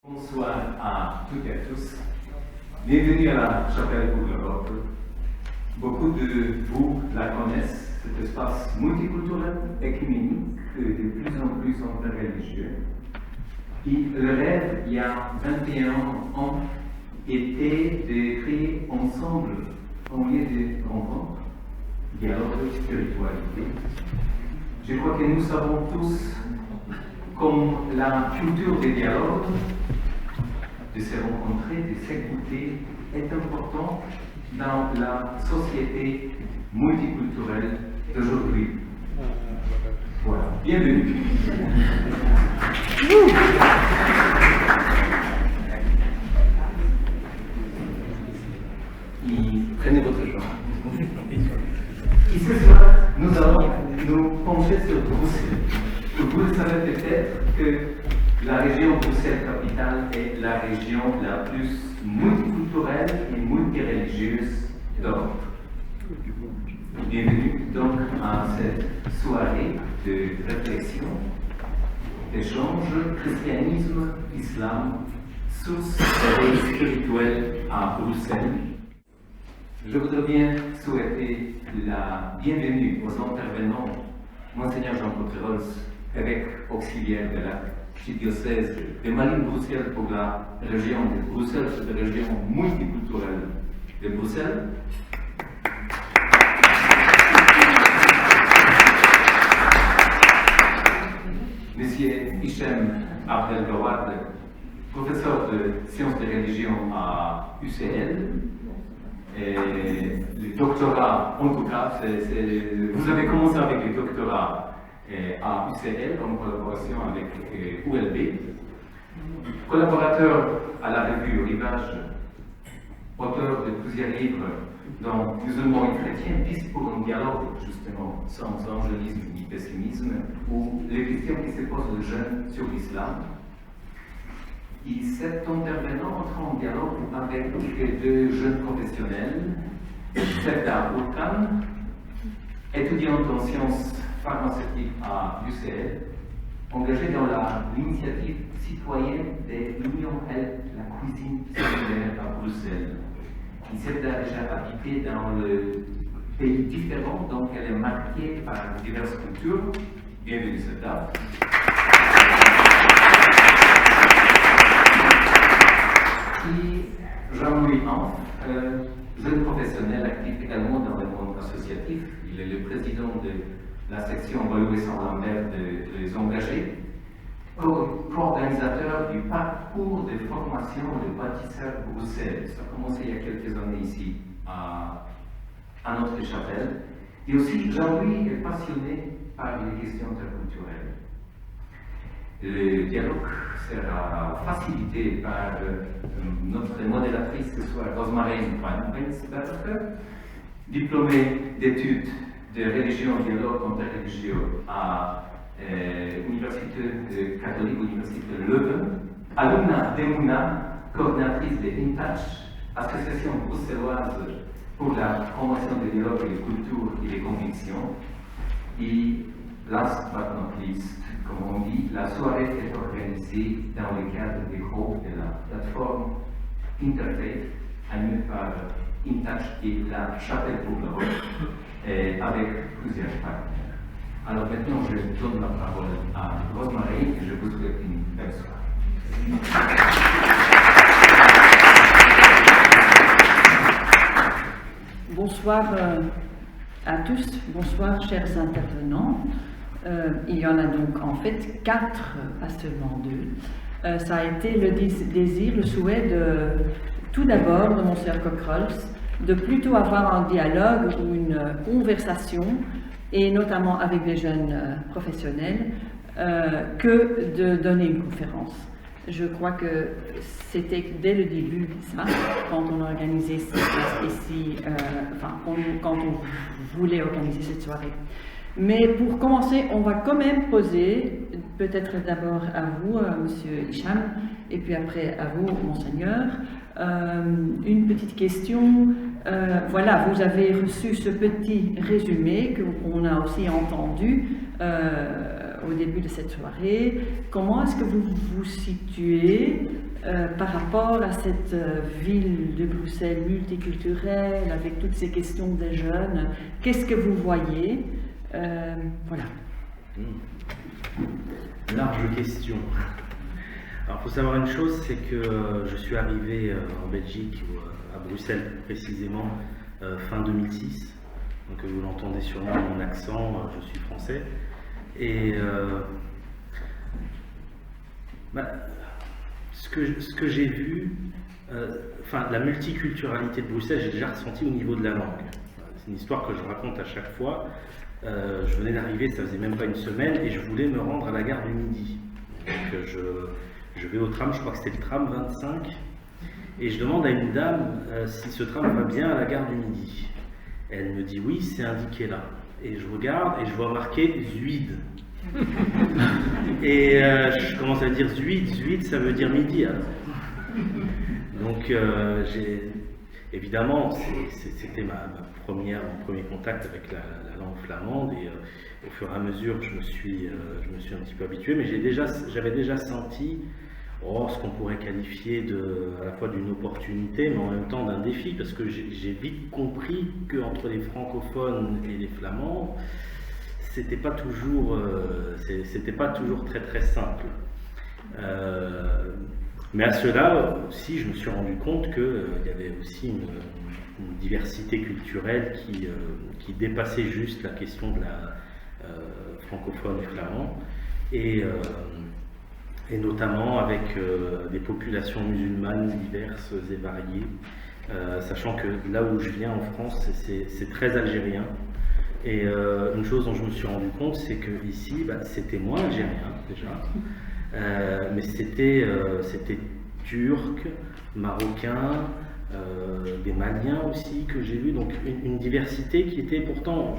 Bonsoir à toutes et à tous. Bienvenue à la Chapelle pour l'Europe. Beaucoup de vous la connaissent, cet espace multiculturel, écuménique, de plus en plus interreligieux. Et le rêve, il y a 21 ans, était de créer ensemble un lieu de rencontre, dialogue, spiritualité. Je crois que nous savons tous comme la culture des dialogues, de se rencontrer, de s'écouter, est importante dans la société multiculturelle d'aujourd'hui. Voilà, bienvenue. Prenez votre genre. Et ce soir, nous allons nous pencher sur Bruxelles. Vous le savez peut-être que la région Bruxelles-Capitale est la région la plus multiculturelle et multireligieuse d'Europe. Bienvenue donc à cette soirée de réflexion, d'échange, christianisme, islam, source d'éveil spirituel à Bruxelles. Je voudrais bien souhaiter la bienvenue aux intervenants, Monseigneur Jean-Claude Rolls, évêque auxiliaire de l'archidiocèse de Malines-Bruxelles pour la région de Bruxelles, cette région multiculturelle de Bruxelles. Monsieur Hichem Abdelgawad, professeur de sciences de religion à UCL. Et le doctorat, en tout cas, vous avez commencé avec le doctorat à UCL en collaboration avec ULB, collaborateur à la revue Rivage, auteur de plusieurs livres dont Musulmans et chrétiens, piste pour un dialogue justement sans angélisme ni pessimisme, ou les questions qui se posent aux jeunes sur l'islam. Et cet intervenant entre en dialogue avec deux jeunes professionnels, Seda Urkan, étudiante en sciences pharmaceutiques à l'UCL, engagée dans l'initiative citoyenne de l'Union Help la cuisine solidaire à Bruxelles. Il s'est déjà habité dans le pays différent, donc elle est marquée par diverses cultures. Bienvenue Seda. Et Jean-Louis Anf, jeune professionnel actif également dans le monde associatif. Il est le président de la section Woluwe-Saint-Lambert des engagés, co-organisateur du parcours de formation de bâtisseurs Bruxelles. Ça a commencé il y a quelques années ici à notre chapelle. Et aussi, Jean-Louis est passionné par les questions interculturelles. Le dialogue sera facilité par notre modératrice ce soir, Rosmarine Weinberg, diplômée d'études de religion et dialogue interreligieux à l'Université catholique, Université de Leuven, alumna d'EMUNA, coordinatrice de InTouch, association bruxelloise pour la promotion du dialogue et des cultures et des convictions. Et last but not least, comme on dit, la soirée est organisée dans le cadre des groupes de la plateforme Interfaith, animée par InTouch et la Chapelle pour l'Europe, avec plusieurs partenaires. Alors maintenant, je donne la parole à Rosemarie et je vous souhaite une belle soirée. Bonsoir à tous, bonsoir chers intervenants. Il y en a donc en fait 4, pas seulement 2. Ça a été le désir, le souhait de, tout d'abord, de Monseigneur Cockrolls, de plutôt avoir un dialogue ou une conversation, et notamment avec des jeunes professionnels, que de donner une conférence. Je crois que c'était dès le début ça, quand on organisait ici, quand on voulait organiser cette soirée. Mais pour commencer, on va quand même poser, peut-être d'abord à vous, Monsieur Hicham, et puis après à vous, Monseigneur, une petite question. Voilà, vous avez reçu ce petit résumé qu'on a aussi entendu au début de cette soirée. Comment est-ce que vous vous situez par rapport à cette ville de Bruxelles multiculturelle, avec toutes ces questions des jeunes? Qu'est-ce que vous voyez? Voilà. Large question. Alors, il faut savoir une chose, c'est que je suis arrivé en Belgique, à Bruxelles précisément, fin 2006. Donc, vous l'entendez sûrement mon accent, je suis français. Et ce que j'ai vu, la multiculturalité de Bruxelles, j'ai déjà ressenti au niveau de la langue. C'est une histoire que je raconte à chaque fois. Je venais d'arriver, ça faisait même pas une semaine, et je voulais me rendre à la gare du Midi. Donc, je vais au tram, je crois que c'était le tram 25, et je demande à une dame si ce tram va bien à la gare du Midi. Elle me dit oui, c'est indiqué là. Et je regarde et je vois marqué Zuid. Et je commence à dire Zuid, ça veut dire midi alors. Donc évidemment, c'était mon premier contact avec la langue flamande, et au fur et à mesure je me suis un petit peu habitué, mais j'avais déjà senti ce qu'on pourrait qualifier à la fois d'une opportunité, mais en même temps d'un défi, parce que j'ai vite compris qu'entre les francophones et les flamands, c'était pas toujours très très simple. Mais à cela aussi, je me suis rendu compte qu'il y avait aussi une diversité culturelle qui dépassait juste la question de la francophone et flamand, et notamment avec des populations musulmanes diverses et variées, sachant que là où je viens en France, c'est très algérien. Et une chose dont je me suis rendu compte, c'est que ici, c'était moins algérien déjà, mais c'était turc, marocain, des Maliens aussi que j'ai vu, donc une diversité qui était pourtant,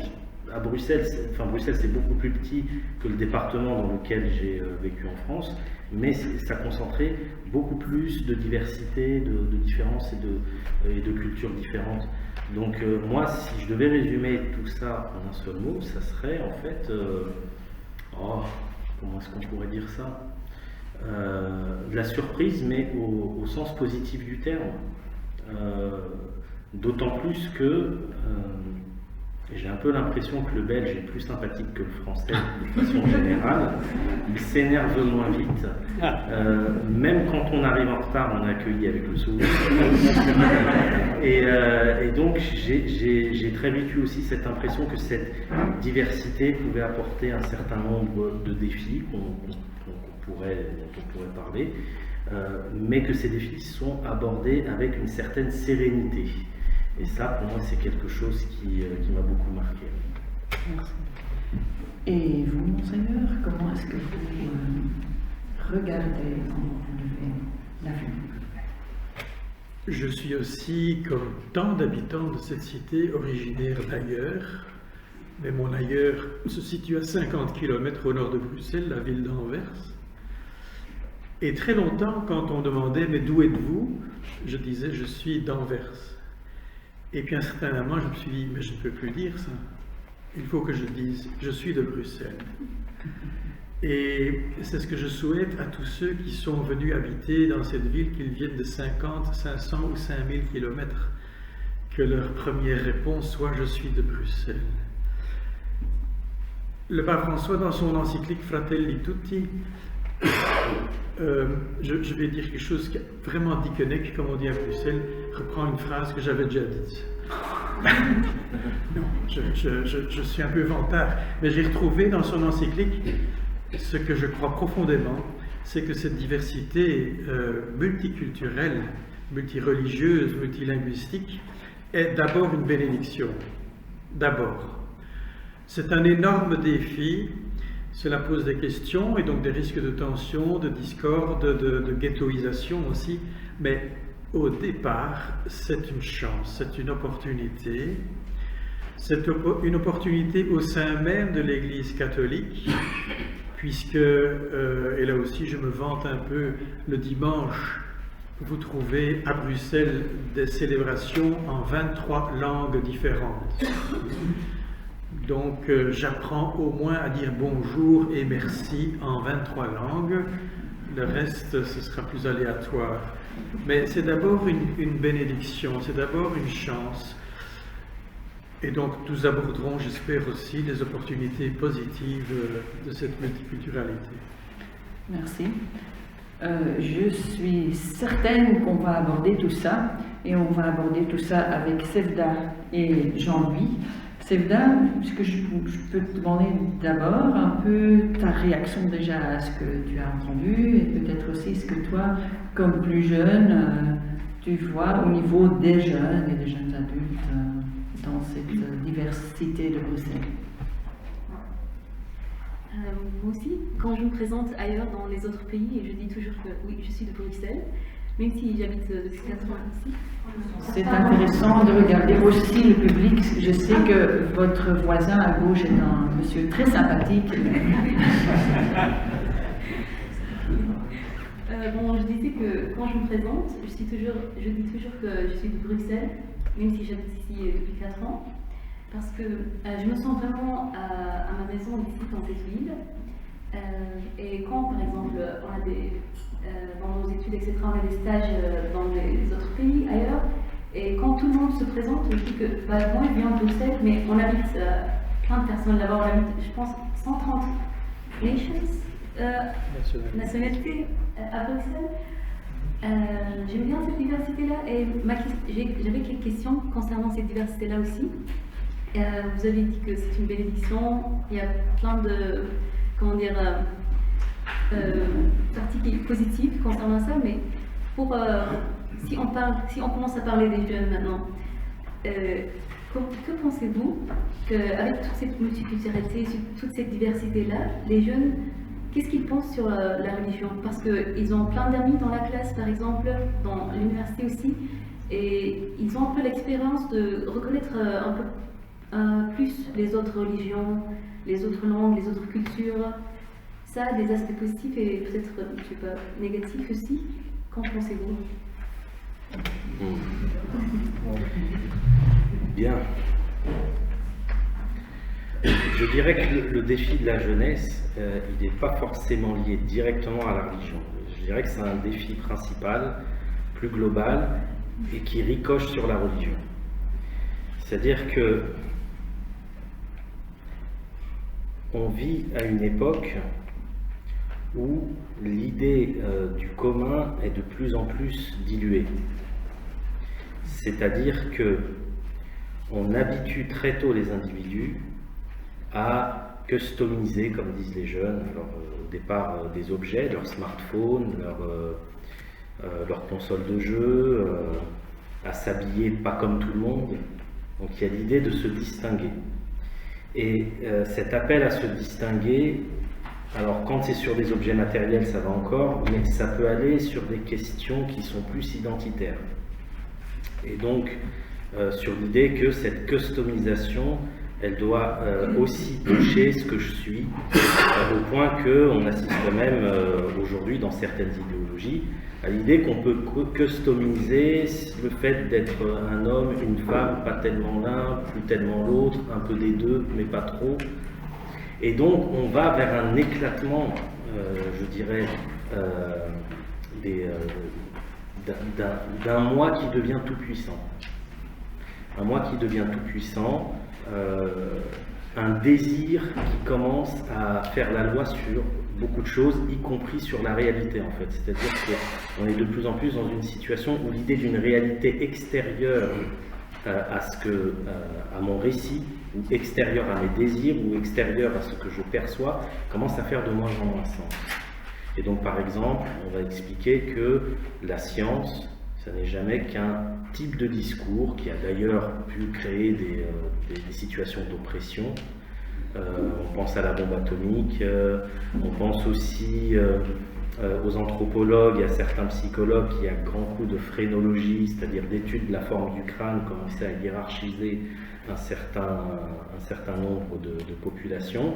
à Bruxelles, Bruxelles c'est beaucoup plus petit que le département dans lequel j'ai vécu en France, mais ça concentrait beaucoup plus de diversité, de différences et de cultures différentes. Donc moi, si je devais résumer tout ça en un seul mot, ça serait en fait, comment est-ce qu'on pourrait dire ça, de la surprise, mais au sens positif du terme. D'autant plus que j'ai un peu l'impression que le belge est plus sympathique que le français de façon générale. Il s'énerve moins vite. Même quand on arrive en retard, on est accueilli avec le sourire. Et donc j'ai très vite eu aussi cette impression que cette diversité pouvait apporter un certain nombre de défis dont on pourrait parler, mais que ces défis sont abordés avec une certaine sérénité. Et ça, pour moi, c'est quelque chose qui m'a beaucoup marqué. Merci. Et vous, Monseigneur, comment est-ce que vous regardez la vie? Je suis aussi, comme tant d'habitants de cette cité, originaire d'ailleurs, mais mon ailleurs se situe à 50 km au nord de Bruxelles, la ville d'Anvers. Et très longtemps, quand on demandait « mais d'où êtes-vous » je disais « je suis d'Anvers ». Et puis à un certain moment, je me suis dit « mais je ne peux plus dire ça, il faut que je dise « je suis de Bruxelles ». Et c'est ce que je souhaite à tous ceux qui sont venus habiter dans cette ville, qu'ils viennent de 50, 500 ou 5000 km, que leur première réponse soit « je suis de Bruxelles ». Le pape François, dans son encyclique Fratelli Tutti, je vais dire quelque chose qui est vraiment dickenek, comme on dit à Bruxelles, reprend une phrase que j'avais déjà dite. Non, je suis un peu vantard, mais j'ai retrouvé dans son encyclique ce que je crois profondément, c'est que cette diversité multiculturelle, multireligieuse, multilinguistique, est d'abord une bénédiction. D'abord. C'est un énorme défi. Cela pose des questions et donc des risques de tension, de discorde, de ghettoisation aussi, mais au départ, c'est une chance, c'est une opportunité. C'est une opportunité au sein même de l'Église catholique, puisque, et là aussi je me vante un peu, le dimanche, vous trouvez à Bruxelles des célébrations en 23 langues différentes. Donc j'apprends au moins à dire bonjour et merci en 23 langues. Le reste, ce sera plus aléatoire. Mais c'est d'abord une bénédiction, c'est d'abord une chance. Et donc nous aborderons, j'espère aussi, les opportunités positives de cette multiculturalité. Merci. Je suis certaine qu'on va aborder tout ça, et on va aborder tout ça avec Sevda et Jean-Louis. Sevda, est-ce que je peux te demander d'abord un peu ta réaction déjà à ce que tu as entendu, et peut-être aussi ce que toi, comme plus jeune, tu vois au niveau des jeunes et des jeunes adultes dans cette diversité de Bruxelles. Moi aussi, quand je me présente ailleurs dans les autres pays, je dis toujours que oui, je suis de Bruxelles, même si j'habite depuis 4 ans ici. C'est intéressant de regarder aussi le public. Je sais que votre voisin à gauche est un monsieur très sympathique. Bon, je disais que quand je me présente, je dis toujours que je suis de Bruxelles, même si j'habite ici depuis 4 ans. Parce que je me sens vraiment à ma maison ici dans cette ville. Et quand, par exemple, on a dans nos études, etc., on a des stages dans les autres pays, ailleurs, et quand tout le monde se présente, on dit que moi je viens de Bruxelles, mais on habite plein de personnes là-bas, on habite, je pense, 130 nationalités à Bruxelles. J'aime bien cette diversité-là, et j'avais quelques questions concernant cette diversité-là aussi. Vous avez dit que c'est une bénédiction, il y a plein de, parties positives concernant ça, mais si on commence à parler des jeunes maintenant, que pensez-vous qu'avec toute cette multiculturalité, toute cette diversité-là, les jeunes, qu'est-ce qu'ils pensent sur la religion? Parce qu'ils ont plein d'amis dans la classe, par exemple, dans l'université aussi, et ils ont un peu l'expérience de reconnaître un peu plus les autres religions, les autres langues, les autres cultures. Ça a des aspects positifs et peut-être, je sais pas, négatifs aussi. Qu'en pensez-vous? Bien. Je dirais que le défi de la jeunesse, il n'est pas forcément lié directement à la religion. Je dirais que c'est un défi principal, plus global, et qui ricoche sur la religion. C'est-à-dire que on vit à une époque où l'idée du commun est de plus en plus diluée. C'est-à-dire que on habitue très tôt les individus à customiser, comme disent les jeunes, au départ des objets, leur smartphone, leur console de jeu, à s'habiller pas comme tout le monde. Donc il y a l'idée de se distinguer. Et cet appel à se distinguer, alors quand c'est sur des objets matériels, ça va encore, mais ça peut aller sur des questions qui sont plus identitaires. Et donc, sur l'idée que cette customisation, elle doit aussi toucher ce que je suis, au point qu'on assiste même aujourd'hui dans certaines idéologies à l'idée qu'on peut customiser le fait d'être un homme, une femme, pas tellement l'un, plus tellement l'autre, un peu des deux, mais pas trop. Et donc on va vers un éclatement, je dirais, d'un moi qui devient tout puissant. Un moi qui devient tout puissant, un désir qui commence à faire la loi sur beaucoup de choses, y compris sur la réalité en fait. C'est-à-dire qu'on est de plus en plus dans une situation où l'idée d'une réalité extérieure à mon récit, ou extérieure à mes désirs, ou extérieure à ce que je perçois, commence à faire de moins en moins sens. Et donc par exemple, on va expliquer que la science, ça n'est jamais qu'un type de discours qui a d'ailleurs pu créer des situations d'oppression. On pense à la bombe atomique, on pense aussi aux anthropologues et à certains psychologues qui, à grands coups de phrénologie, c'est-à-dire d'étude de la forme du crâne, commençaient à hiérarchiser un certain nombre de populations.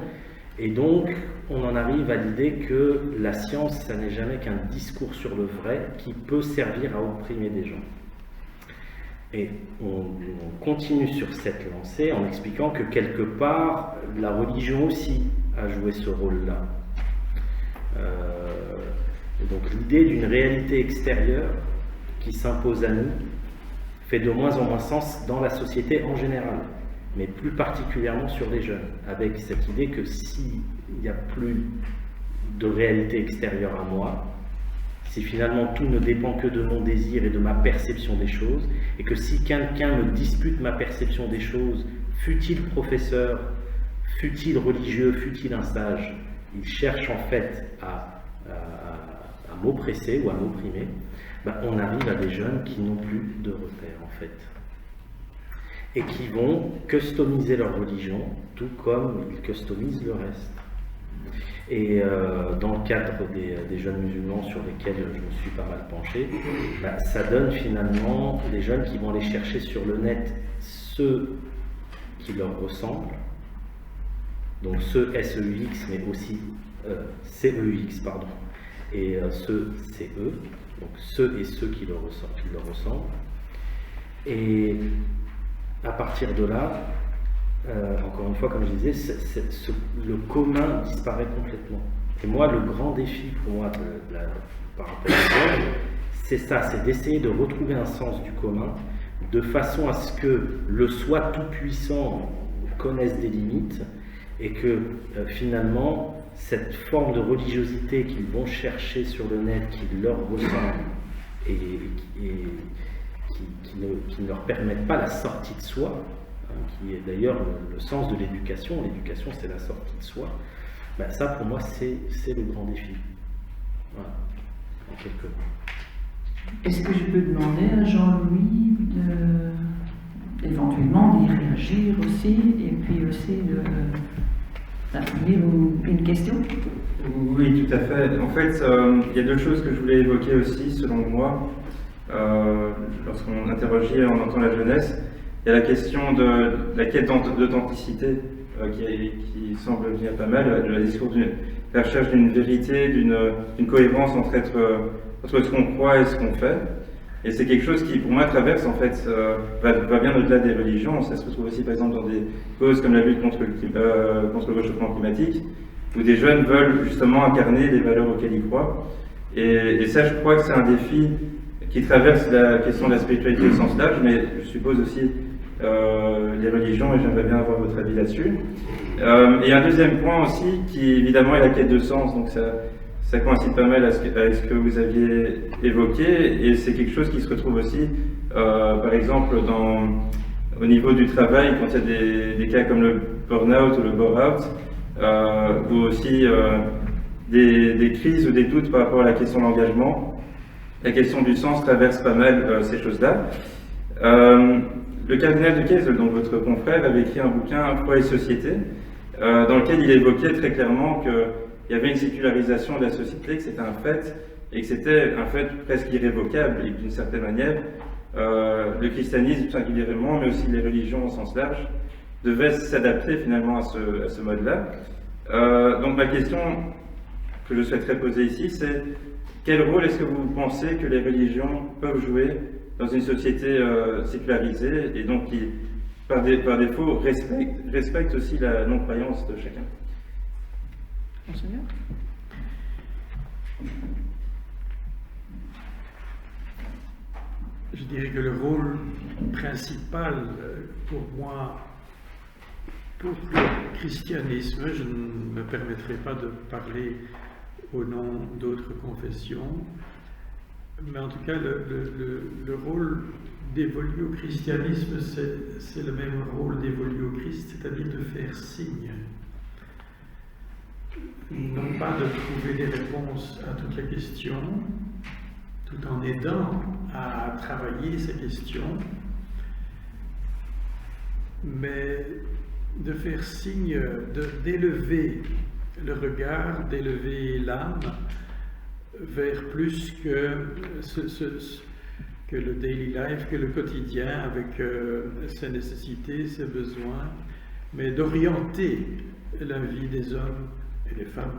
Et donc, on en arrive à l'idée que la science, ça n'est jamais qu'un discours sur le vrai qui peut servir à opprimer des gens. Et on continue sur cette lancée en expliquant que quelque part, la religion aussi a joué ce rôle-là. Donc l'idée d'une réalité extérieure qui s'impose à nous fait de moins en moins sens dans la société en général, mais plus particulièrement sur les jeunes, avec cette idée que s'il n'y a plus de réalité extérieure à moi, si finalement tout ne dépend que de mon désir et de ma perception des choses, et que si quelqu'un me dispute ma perception des choses, fût-il professeur, fût-il religieux, fût-il un sage, il cherche en fait à m'oppresser ou à m'opprimer, on arrive à des jeunes qui n'ont plus de repères en fait, et qui vont customiser leur religion, tout comme ils customisent le reste. Et dans le cadre des jeunes musulmans sur lesquels je me suis pas mal penché, ça donne finalement des jeunes qui vont aller chercher sur le net ceux qui leur ressemblent, donc ceux SEUX, mais aussi CEUX, pardon, et ceux CE, donc ceux et ceux qui leur ressemblent. Et à partir de là, encore une fois, comme je disais, le commun disparaît complètement. Et moi, le grand défi pour moi par rapport à ça, c'est ça, c'est d'essayer de retrouver un sens du commun, de façon à ce que le soi tout-puissant connaisse des limites, et que finalement, cette forme de religiosité qu'ils vont chercher sur le net, qui leur ressemble, et qui ne leur permettent pas la sortie de soi, qui est d'ailleurs le sens de l'éducation. L'éducation, c'est la sortie de soi. Ça, pour moi, c'est le grand défi. Voilà, en quelques mots. Est-ce que je peux demander à Jean-Louis éventuellement d'y réagir aussi, et puis aussi d'appuyer une question? Oui, tout à fait. En fait, il y a deux choses que je voulais évoquer aussi, selon moi. Lorsqu'on interrogeait, on entend la jeunesse, il y a la question de la quête d'authenticité qui semble venir pas mal, de la discours la recherche d'une vérité, d'une cohérence entre ce qu'on croit et ce qu'on fait. Et c'est quelque chose qui, pour moi, traverse, en fait, va bien au-delà des religions. Ça se retrouve aussi, par exemple, dans des causes comme la lutte contre le réchauffement climatique, où des jeunes veulent justement incarner les valeurs auxquelles ils croient. Et ça, je crois que c'est un défi qui traverse la question de la spiritualité au sens large, mais je suppose aussi les religions, et j'aimerais bien avoir votre avis là-dessus. Et un deuxième point aussi, qui évidemment est la quête de sens, donc ça coïncide pas mal avec ce que vous aviez évoqué, et c'est quelque chose qui se retrouve aussi, par exemple, au niveau du travail, quand il y a des cas comme le burn-out ou le bore-out, ou aussi des crises ou des doutes par rapport à la question de l'engagement. La question du sens traverse pas mal ces choses-là. Le cardinal de Kessel, donc votre confrère, avait écrit un bouquin, Foi et Société, dans lequel il évoquait très clairement qu'il y avait une sécularisation de la société, que c'était un fait, et que c'était un fait presque irrévocable, et que d'une certaine manière, le christianisme singulièrement, mais aussi les religions au sens large, devaient s'adapter finalement à ce mode-là. Donc ma question que je souhaiterais poser ici, c'est quel rôle est-ce que vous pensez que les religions peuvent jouer dans une société sécularisée et donc qui, par défaut, respecte aussi la non-croyance de chacun? Monseigneur ? Je dirais que le rôle principal pour moi, pour le christianisme, je ne me permettrai pas de parler au nom d'autres confessions, mais en tout cas le rôle dévolu au christianisme, c'est le même rôle dévolu au Christ, c'est-à-dire de faire signe. Non pas de trouver des réponses à toutes les questions, tout en aidant à travailler ces questions, mais de faire signe, d'élever le regard, d'élever l'âme vers plus que le daily life, que le quotidien avec ses nécessités, ses besoins, mais d'orienter la vie des hommes et des femmes,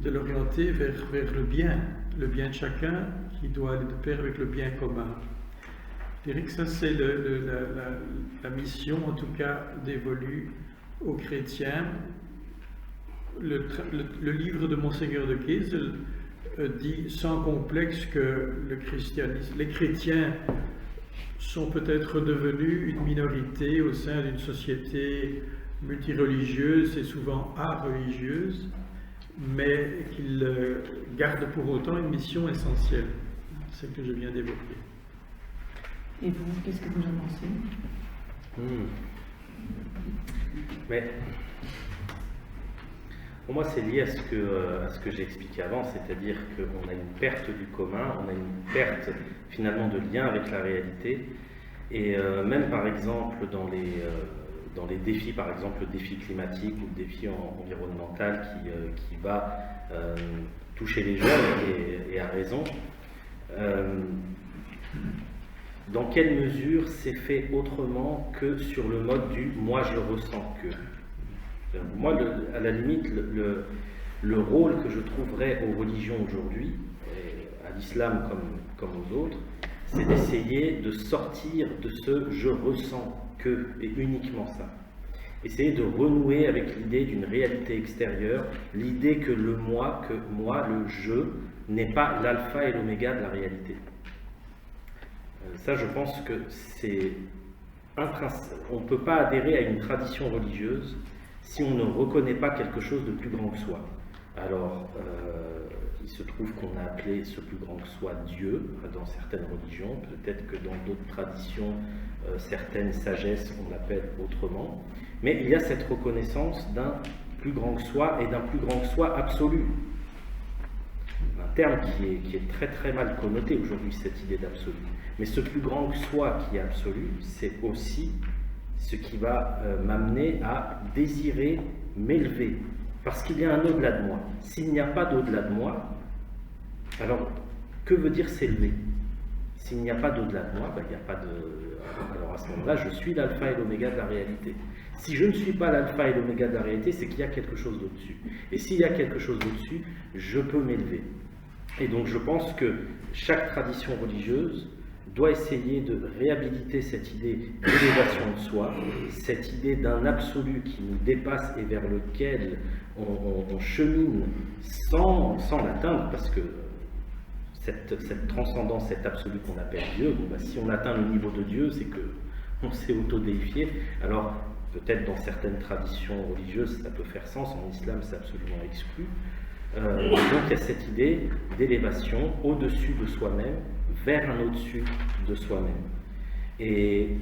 de l'orienter vers le bien de chacun qui doit aller de pair avec le bien commun. Je dirais que ça, c'est la mission, en tout cas, dévolue aux chrétiens. Le livre de Monseigneur de Kiesel dit sans complexe que les chrétiens sont peut-être devenus une minorité au sein d'une société multireligieuse et souvent a-religieuse, mais qu'ils gardent pour autant une mission essentielle, celle que je viens d'évoquer. Et vous, qu'est-ce que vous en pensez? Mais pour moi, c'est lié à ce que j'ai expliqué avant, c'est-à-dire qu'on a une perte du commun, on a une perte finalement de lien avec la réalité, et même par exemple dans les défis, par exemple le défi climatique ou le défi environnemental qui va toucher les jeunes, et à raison, dans quelle mesure c'est fait autrement que sur le mode du « moi je le ressens que ». Moi, à la limite, le rôle que je trouverais aux religions aujourd'hui, à l'islam comme aux autres, c'est d'essayer de sortir de ce « je ressens que » et uniquement ça. Essayer de renouer avec l'idée d'une réalité extérieure, l'idée que le moi, le je, n'est pas l'alpha et l'oméga de la réalité. Ça, je pense que c'est intrinsèque. On ne peut pas adhérer à une tradition religieuse si on ne reconnaît pas quelque chose de plus grand que soi. Alors, il se trouve qu'on a appelé ce plus grand que soi Dieu dans certaines religions, peut-être que dans d'autres traditions, certaines sagesses, on l'appelle autrement. Mais il y a cette reconnaissance d'un plus grand que soi et d'un plus grand que soi absolu. Un terme qui est très très mal connoté aujourd'hui, cette idée d'absolu. Mais ce plus grand que soi qui est absolu, c'est aussi ce qui va m'amener à désirer m'élever. Parce qu'il y a un au-delà de moi. S'il n'y a pas d'au-delà de moi, alors que veut dire s'élever? S'il n'y a pas d'au-delà de moi, il n'y a pas de... Alors à ce moment-là, je suis l'alpha et l'oméga de la réalité. Si je ne suis pas l'alpha et l'oméga de la réalité, c'est qu'il y a quelque chose d'au-dessus. Et s'il y a quelque chose d'au-dessus, je peux m'élever. Et donc je pense que chaque tradition religieuse doit essayer de réhabiliter cette idée d'élévation de soi, cette idée d'un absolu qui nous dépasse et vers lequel on chemine sans l'atteindre, parce que cette transcendance, cet absolu qu'on appelle Dieu, si on atteint le niveau de Dieu, c'est qu'on s'est auto-déifié. Alors peut-être dans certaines traditions religieuses ça peut faire sens, en islam c'est absolument exclu. Donc il y a cette idée d'élévation au-dessus de soi-même, vers un au-dessus de soi-même. Et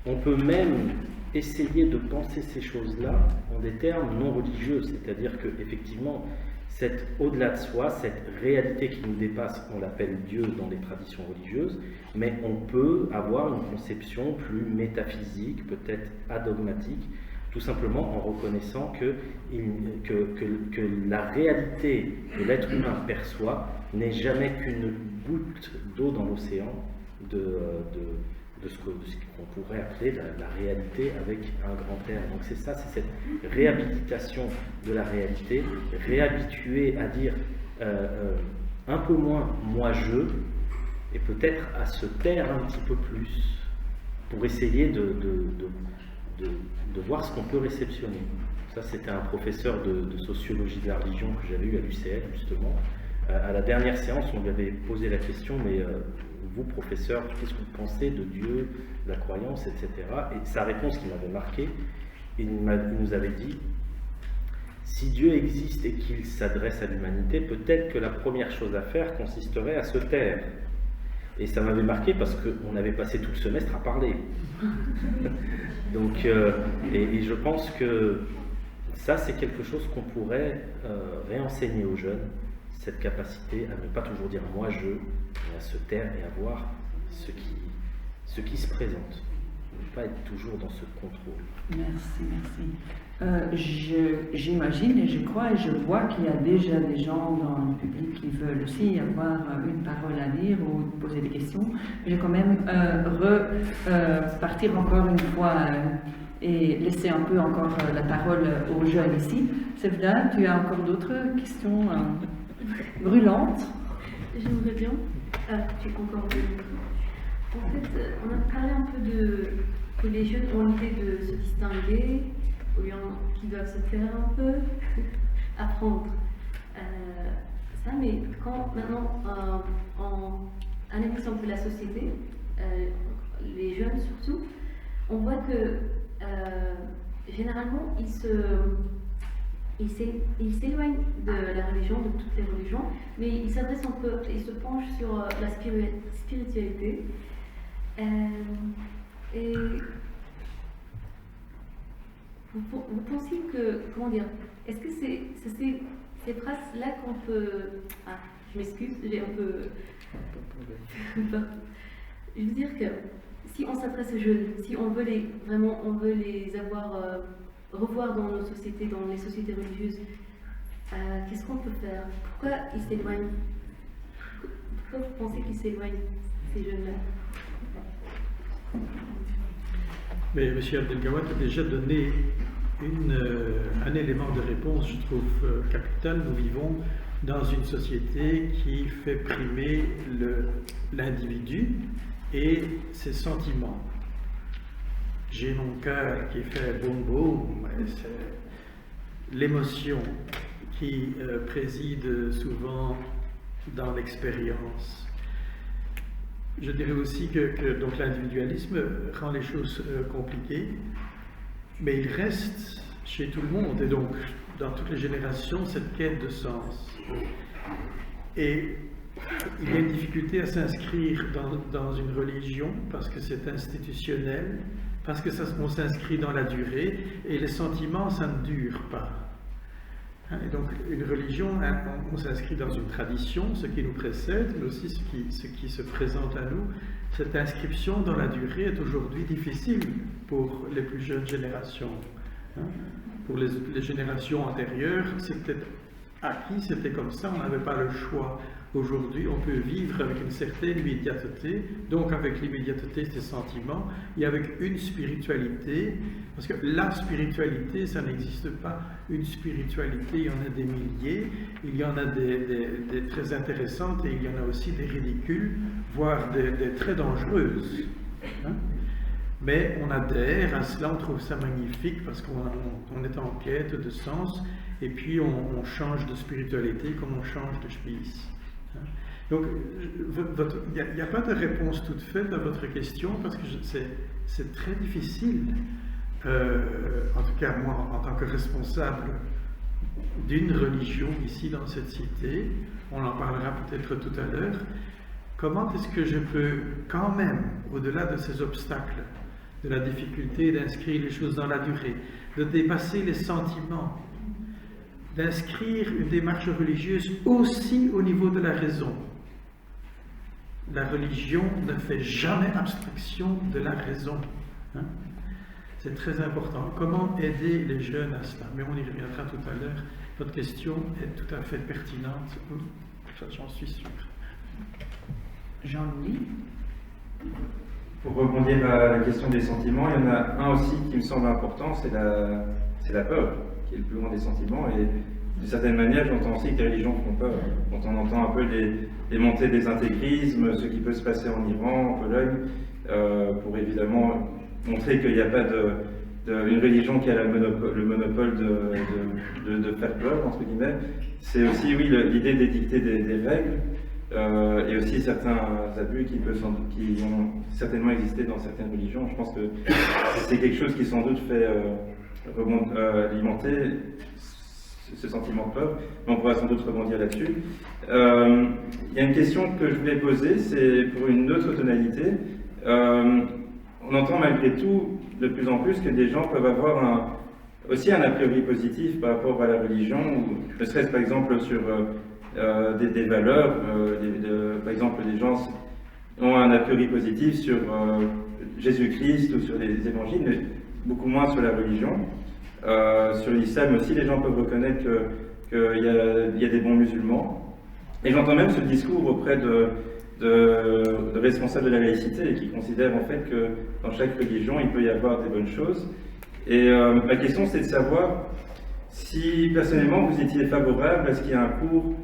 on peut même essayer de penser ces choses-là en des termes non religieux, c'est-à-dire qu'effectivement, cet au-delà de soi, cette réalité qui nous dépasse, on l'appelle Dieu dans les traditions religieuses, mais on peut avoir une conception plus métaphysique, peut-être adogmatique, tout simplement en reconnaissant que la réalité que l'être humain perçoit n'est jamais qu'une goutte d'eau dans l'océan de ce qu'on pourrait appeler la réalité avec un grand R. Donc c'est ça, c'est cette réhabilitation de la réalité, réhabituer à dire un peu moins moi-je, et peut-être à se taire un petit peu plus, pour essayer de voir ce qu'on peut réceptionner. Ça, c'était un professeur de sociologie de la religion que j'avais eu à l'UCL, justement. À la dernière séance, on lui avait posé la question, mais vous, professeur, qu'est-ce que vous pensez de Dieu, de la croyance, etc. Et sa réponse qui m'avait marqué, il nous avait dit, si Dieu existe et qu'il s'adresse à l'humanité, peut-être que la première chose à faire consisterait à se taire. Et ça m'avait marqué parce qu'on avait passé tout le semestre à parler. Donc, et je pense que ça, c'est quelque chose qu'on pourrait réenseigner aux jeunes, cette capacité à ne pas toujours dire moi je, mais à se taire et à voir ce qui se présente. Ne pas être toujours dans ce contrôle. Merci. J'imagine et je crois et je vois qu'il y a déjà des gens dans le public qui veulent aussi avoir une parole à dire ou poser des questions. Je vais quand même repartir encore une fois et laisser un peu encore la parole aux jeunes ici. Sevda, tu as encore d'autres questions brûlantes? J'aimerais bien. Tu as encore En fait, on a parlé un peu de que les jeunes ont l'idée de se distinguer, ou bien qu'ils doivent se faire un peu, apprendre ça, mais quand maintenant on analyse un peu la société, les jeunes surtout, on voit que généralement ils s'éloignent de la religion, de toutes les religions, mais ils s'adressent un peu, ils se penchent sur la spiritualité. Et vous pensez que, comment dire, est-ce que c'est ces phrases-là qu'on peut... Ah, je m'excuse, j'ai un peu... Je veux dire que si on s'adresse aux jeunes, si on veut on veut les avoir, revoir dans nos sociétés, dans les sociétés religieuses, qu'est-ce qu'on peut faire? Pourquoi ils s'éloignent? Pourquoi vous pensez qu'ils s'éloignent, ces jeunes-là? Mais M. Abdelgawad a déjà donné un élément de réponse, je trouve, capital. Nous vivons dans une société qui fait primer l'individu et ses sentiments. J'ai mon cœur qui fait boum boum, c'est l'émotion qui préside souvent dans l'expérience. Je dirais aussi que donc l'individualisme rend les choses compliquées, mais il reste chez tout le monde, et donc dans toutes les générations, cette quête de sens. Et il y a une difficulté à s'inscrire dans une religion parce que c'est institutionnel, parce que on s'inscrit dans la durée, et les sentiments, ça ne dure pas. Et donc, une religion, on s'inscrit dans une tradition, ce qui nous précède, mais aussi ce qui se présente à nous. Cette inscription dans la durée est aujourd'hui difficile pour les plus jeunes générations. Pour les générations antérieures, c'était acquis, c'était comme ça, on n'avait pas le choix. Aujourd'hui, on peut vivre avec une certaine immédiateté, donc avec l'immédiateté des sentiments, et avec une spiritualité, parce que la spiritualité, ça n'existe pas. Une spiritualité, il y en a des milliers, il y en a des très intéressantes, et il y en a aussi des ridicules, voire des très dangereuses. Mais on adhère à cela, on trouve ça magnifique, parce qu'on est en quête de sens, et puis on change de spiritualité comme on change de chemise. Donc, il n'y a pas de réponse toute faite à votre question, parce que c'est très difficile, en tout cas moi, en tant que responsable d'une religion ici dans cette cité, on en parlera peut-être tout à l'heure, comment est-ce que je peux quand même, au-delà de ces obstacles, de la difficulté d'inscrire les choses dans la durée, de dépasser les sentiments, d'inscrire une démarche religieuse aussi au niveau de la raison. La religion ne fait jamais abstraction de la raison. C'est très important. Comment aider les jeunes à cela? Mais on y reviendra tout à l'heure. Votre question est tout à fait pertinente. J'en suis sûr. Jean-Louis? Pour rebondir à la question des sentiments, il y en a un aussi qui me semble important, c'est la peur, qui est le plus grand des sentiments. Et d'une certaine manière, j'entends aussi que les religions font peur. Quand on entend un peu les montées des intégrismes, ce qui peut se passer en Iran, en Pologne, pour évidemment montrer qu'il n'y a pas une religion qui a le monopole de faire peur, entre guillemets. C'est aussi, oui, l'idée d'édicter des règles, et aussi certains abus qui ont certainement existé dans certaines religions. Je pense que c'est quelque chose qui sans doute fait alimenter ce sentiment de peur, mais on pourra sans doute rebondir là-dessus. Il y a une question que je voulais poser, c'est pour une autre tonalité. On entend malgré tout de plus en plus que des gens peuvent avoir aussi un a priori positif par rapport à la religion, ou ne serait-ce par exemple sur des valeurs, par exemple des gens ont un a priori positif sur Jésus-Christ ou sur les évangiles, mais beaucoup moins sur la religion. Sur l'islam aussi, les gens peuvent reconnaître qu'il y a des bons musulmans. Et j'entends même ce discours auprès de responsables de la laïcité qui considèrent en fait que dans chaque religion, il peut y avoir des bonnes choses. Et ma question, c'est de savoir si personnellement vous étiez favorable à ce qu'il y ait un cours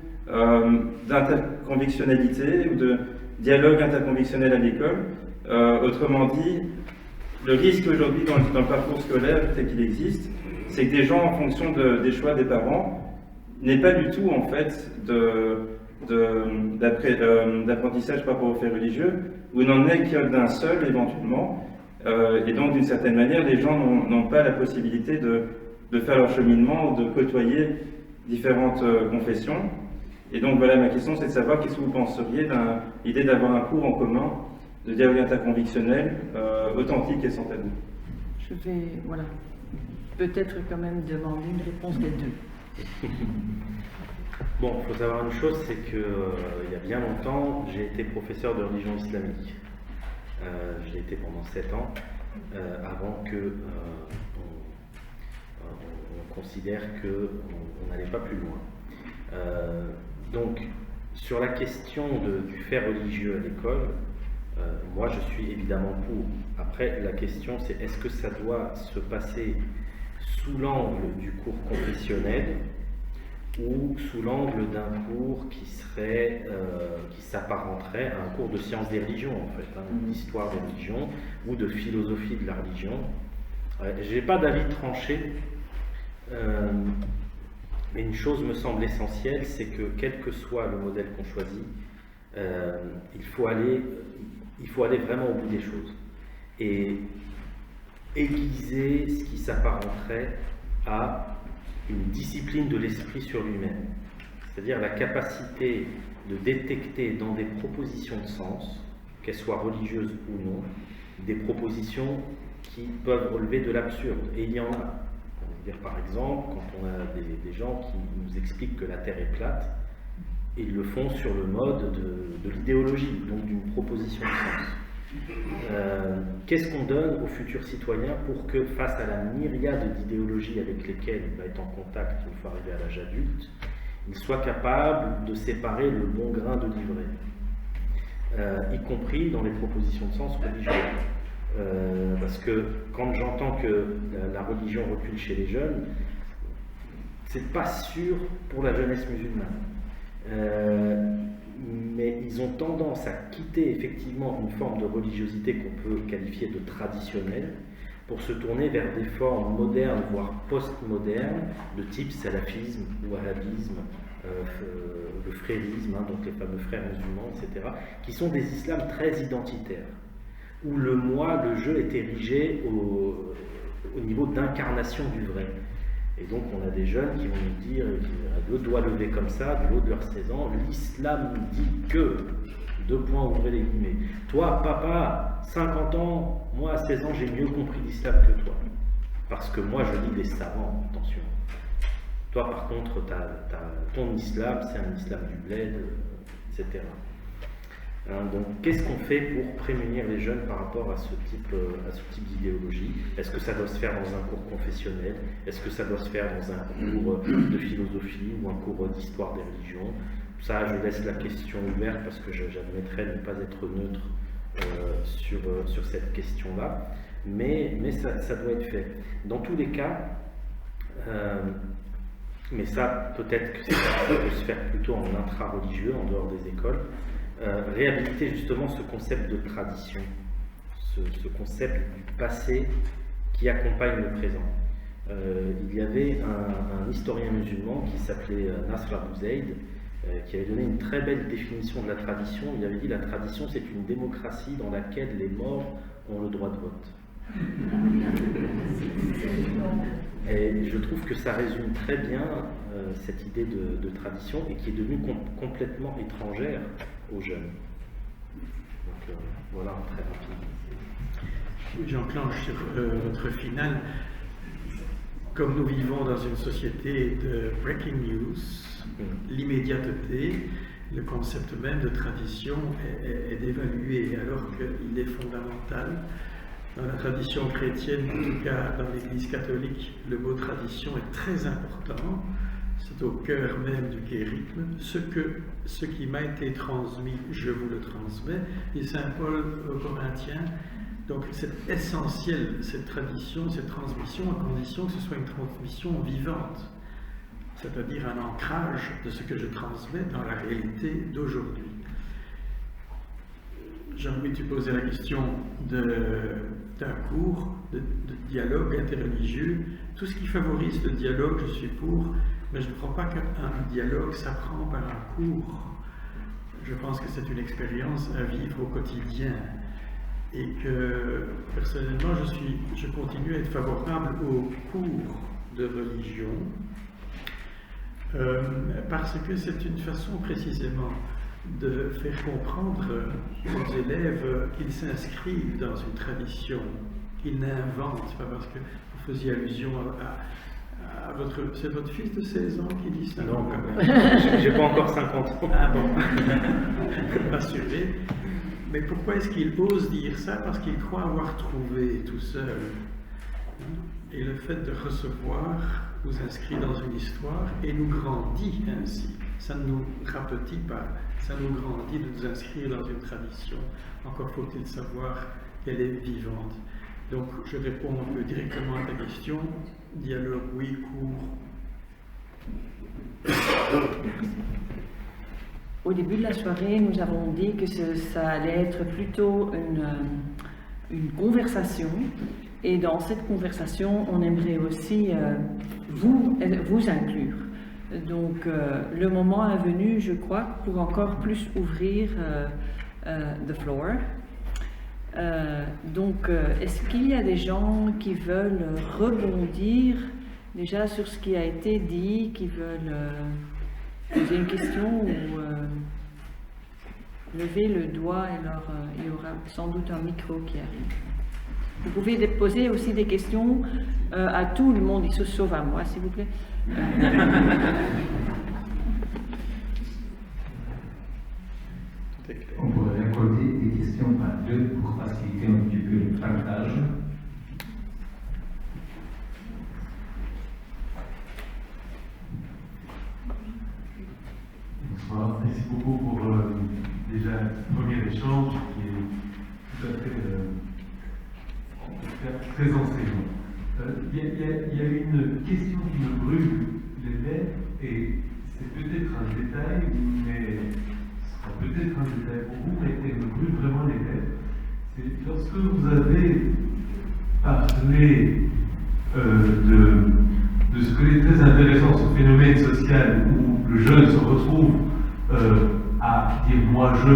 d'interconvictionnalité ou de dialogue interconvictionnel à l'école, Autrement dit, le risque aujourd'hui dans le parcours scolaire tel qu'il existe, c'est que des gens, en fonction des choix des parents, n'aient pas du tout en fait d'apprentissage par rapport aux faits religieux, ou n'en est que d'un seul éventuellement. Et donc d'une certaine manière, les gens n'ont pas la possibilité de faire leur cheminement ou de côtoyer différentes confessions. Et donc voilà, ma question c'est de savoir qu'est-ce que vous penseriez de l'idée d'avoir un cours en commun de dialogue interconvictionnel authentique et sans tabou. Je vais, voilà, peut-être quand même demander une réponse des deux. Bon, il faut savoir une chose, c'est que il y a bien longtemps, j'ai été professeur de religion islamique. Je l'ai été pendant 7 ans, avant que on considère qu'on n'allait pas plus loin. Donc, sur la question du fait religieux à l'école, moi je suis évidemment pour. Après, la question c'est est-ce que ça doit se passer sous l'angle du cours confessionnel ou sous l'angle d'un cours qui s'apparenterait à un cours de sciences des religions, en fait, d'histoire des religions ou de philosophie de la religion. Je n'ai pas d'avis tranché, mais une chose me semble essentielle, c'est que quel que soit le modèle qu'on choisit, il faut aller vraiment au bout des choses et aiguiser ce qui s'apparenterait à une discipline de l'esprit sur lui-même, c'est-à-dire la capacité de détecter dans des propositions de sens, qu'elles soient religieuses ou non, des propositions qui peuvent relever de l'absurde, et il y en a. On va dire par exemple, quand on a des gens qui nous expliquent que la Terre est plate, ils le font sur le mode de l'idéologie, donc d'une proposition de sens. Qu'est-ce qu'on donne aux futurs citoyens pour que, face à la myriade d'idéologies avec lesquelles il va être en contact une fois arrivé à l'âge adulte, il soit capable de séparer le bon grain de l'ivraie, y compris dans les propositions de sens religieuses. Parce que quand j'entends que la religion recule chez les jeunes, c'est pas sûr pour la jeunesse musulmane. Mais ils ont tendance à quitter effectivement une forme de religiosité qu'on peut qualifier de traditionnelle pour se tourner vers des formes modernes, voire post-modernes, de type salafisme, wahhabisme, le frérisme, donc les fameux frères musulmans, etc., qui sont des islams très identitaires, où le moi, le je est érigé au niveau d'incarnation du vrai. Et donc on a des jeunes qui vont nous dire, le doigt levé comme ça, du haut de leurs 16 ans, l'islam dit que, 2 points, ouvrez les guillemets. Toi, papa, 50 ans, moi à 16 ans, j'ai mieux compris l'islam que toi. Parce que moi je lis des savants, attention. Toi par contre, ton islam, c'est un islam du bled, etc. Donc qu'est-ce qu'on fait pour prémunir les jeunes par rapport à ce type d'idéologie? Est-ce que ça doit se faire dans un cours confessionnel? Est-ce que ça doit se faire dans un cours de philosophie ou un cours d'histoire des religions? Ça, je laisse la question ouverte parce que j'admettrais ne pas être neutre sur cette question-là. Mais ça doit être fait. Dans tous les cas, mais ça, peut-être que ça peut se faire plutôt en intra-religieux, en dehors des écoles. Réhabiliter justement ce concept de tradition, ce concept du passé qui accompagne le présent. Il y avait un historien musulman qui s'appelait Nasr Abu Zaid, qui avait donné une très belle définition de la tradition. Il avait dit la tradition c'est une démocratie dans laquelle les morts ont le droit de vote. Et je trouve que ça résume très bien cette idée de tradition et qui est devenue complètement étrangère aux jeunes. Donc voilà, très rapide. J'enclenche sur votre finale. Comme nous vivons dans une société de breaking news, l'immédiateté, le concept même de tradition est dévalué alors qu'il est fondamental. Dans la tradition chrétienne, en tout cas dans l'Église catholique, le mot tradition est très important. C'est au cœur même du kérigme. Ce qui m'a été transmis, je vous le transmets. Et Saint Paul aux Corinthiens, donc c'est essentiel cette tradition, cette transmission, à condition que ce soit une transmission vivante, c'est-à-dire un ancrage de ce que je transmets dans la réalité d'aujourd'hui. Jean-Louis, tu posais la question d'un cours de dialogue interreligieux. Tout ce qui favorise le dialogue, je suis pour, mais je ne crois pas qu'un dialogue s'apprend par un cours. Je pense que c'est une expérience à vivre au quotidien. Et que personnellement, je continue à être favorable aux cours de religion parce que c'est une façon précisément de faire comprendre aux élèves qu'ils s'inscrivent dans une tradition, qu'ils n'inventent pas, parce que vous faisiez allusion à votre... C'est votre fils de 16 ans qui dit ça? Non, j'ai pas encore 50 ans. Ah bon, rassuré. Mais pourquoi est-ce qu'il ose dire ça? Parce qu'il croit avoir trouvé tout seul. Et le fait de recevoir nous inscrit dans une histoire et nous grandit ainsi. Ça ne nous rapetit pas, ça nous grandit de nous inscrire dans une tradition. Encore faut-il savoir qu'elle est vivante. Donc je réponds un peu directement à ta question. Dialogue, oui, cours. Au début de la soirée, nous avons dit que ça allait être plutôt une conversation. Et dans cette conversation, on aimerait aussi vous inclure. Donc, le moment est venu, je crois, pour encore plus ouvrir the floor. Donc, est-ce qu'il y a des gens qui veulent rebondir déjà sur ce qui a été dit, qui veulent poser une question ou lever le doigt? Alors, il y aura sans doute un micro qui arrive. Vous pouvez poser aussi des questions à tout le monde, il se sauve à moi, s'il vous plaît. On pourrait récolter des questions par deux pour faciliter un petit peu le partage. Bonsoir, merci beaucoup pour déjà le premier échange qui est tout à fait très enseignant. Il y a une question qui me brûle les lèvres et c'est peut-être un détail, mais ce sera peut-être un détail pour vous, mais elle me brûle vraiment les lèvres. C'est lorsque vous avez parlé de ce que est très intéressant, ce phénomène social où le jeune se retrouve à dire moi je,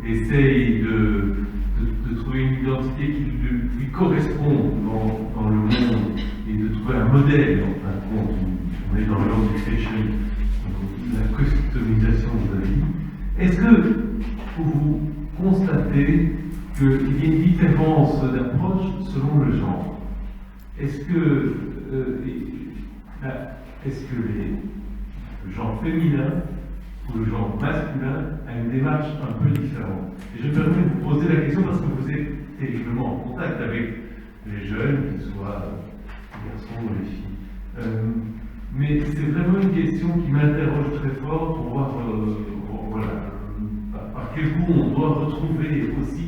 essaye de trouver une identité qui lui correspond dans le monde et de trouver un modèle, en fin de compte, on est dans l'orchestration, la customisation, vous avez dit. Est-ce que vous constatez qu'il y a une différence d'approche selon le genre? Est-ce que le genre féminin ou le genre masculin a une démarche un peu différente? Et je me permets de vous poser la question parce que vous êtes terriblement en contact avec les jeunes, qu'ils soient les garçons ou les filles. Mais c'est vraiment une question qui m'interroge très fort pour voir par quel coup on doit retrouver aussi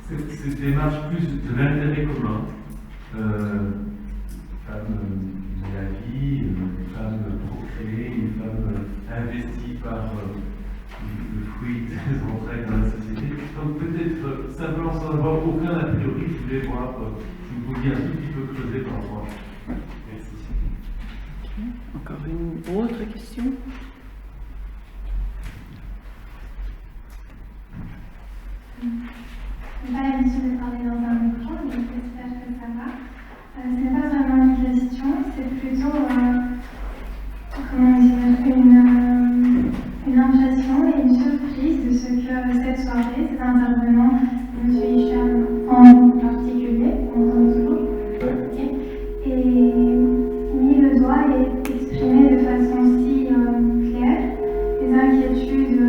cette démarche plus de l'intérêt commun. Femme de la vie, une femme procréée, une femme investie par le fruit des entrailles dans la société. Donc peut-être simplement sans avoir aucun a priori, je voulais voir si vous pouviez un tout petit peu creuser par rapport à ça. Merci. Encore une autre question? Je n'ai pas l'habitude de parler dans un micro, mais j'espère que ça va. Ce n'est pas vraiment une question, c'est plutôt une impression et une surprise de ce que cette soirée, cet intervenant, M. Hicham en particulier, en tant que toujours, et mis le doigt et exprimé de façon si claire les inquiétudes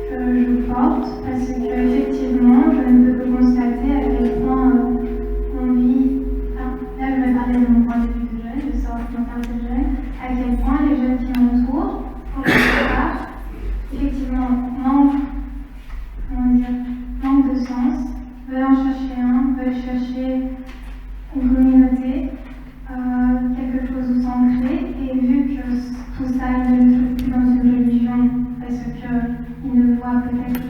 que je porte, parce que effectivement, je ne peux que constater à quel point on vit, là je vais parler de mon point de vue de jeune, je sors de mon point de vue de jeune, à quel point les jeunes qui m'entourent, pour la plupart, effectivement, manque de sens, veulent en chercher un, veulent chercher une communauté, quelque chose où s'ancrer, et vu que tout ça, ils ne le trouvent plus dans une religion, parce qu'ils ne voient peut-être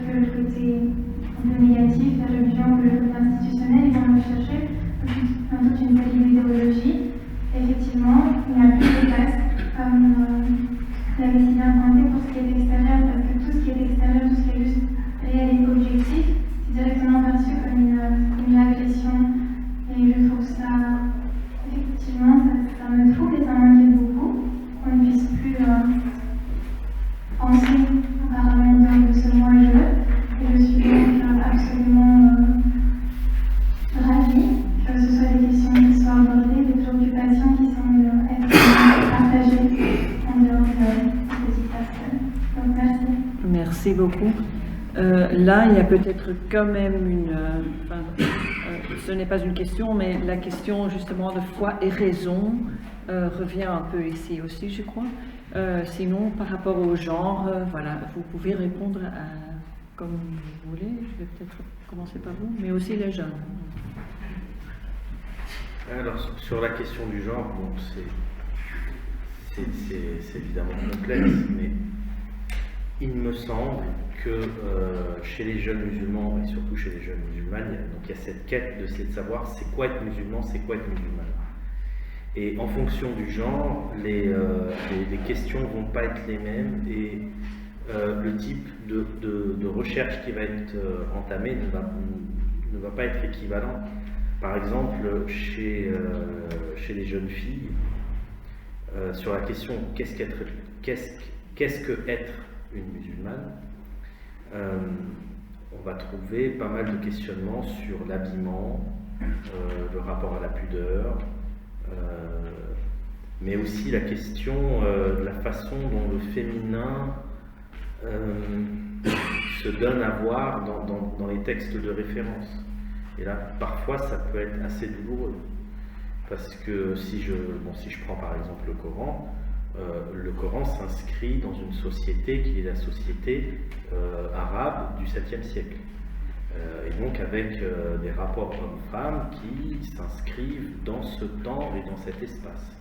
Merci beaucoup. Là, il y a peut-être quand même ce n'est pas une question, mais la question justement de foi et raison revient un peu ici aussi, je crois. Sinon, par rapport au genre, voilà, vous pouvez répondre comme vous voulez. Je vais peut-être commencer par vous, mais aussi les jeunes. Alors, sur la question du genre, bon, c'est évidemment complexe, mais il me semble que chez les jeunes musulmans, et surtout chez les jeunes musulmanes, il y a cette quête de savoir c'est quoi être musulman, c'est quoi être musulman. Et en fonction du genre, les questions ne vont pas être les mêmes, et le type de recherche qui va être entamé ne va pas être équivalent. Par exemple, chez les jeunes filles, sur la question qu'est-ce que être une musulmane, on va trouver pas mal de questionnements sur l'habillement, le rapport à la pudeur, mais aussi la question de la façon dont le féminin se donne à voir dans les textes de référence. Et là, parfois, ça peut être assez douloureux. Parce que si je prends par exemple le Coran s'inscrit dans une société qui est la société arabe du 7e siècle. Et donc avec des rapports hommes-femmes qui s'inscrivent dans ce temps et dans cet espace.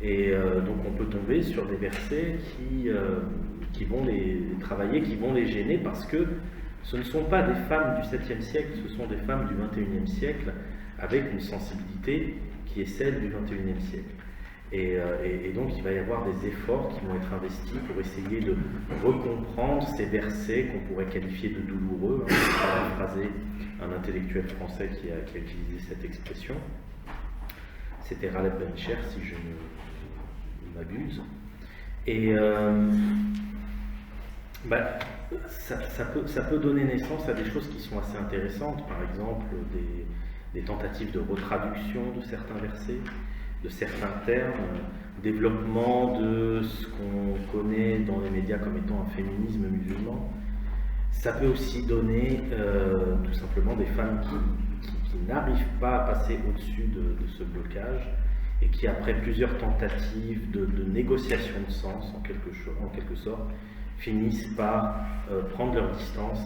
Et donc on peut tomber sur des versets qui vont les travailler, qui vont les gêner, parce que ce ne sont pas des femmes du 7e siècle, ce sont des femmes du 21e siècle, avec une sensibilité qui est celle du 21e siècle. Et donc il va y avoir des efforts qui vont être investis pour essayer de recomprendre ces versets qu'on pourrait qualifier de douloureux, pour paraphraser un intellectuel français qui a utilisé cette expression. C'était Ghaleb Bencher, si je ne m'abuse. Et ça peut donner naissance à des choses qui sont assez intéressantes, par exemple des tentatives de retraduction de certains versets, de certains termes, développement de ce qu'on connaît dans les médias comme étant un féminisme musulman. Ça peut aussi donner tout simplement des femmes qui n'arrivent pas à passer au-dessus de ce blocage et qui, après plusieurs tentatives de négociation de sens, en quelque sorte, finissent par prendre leur distance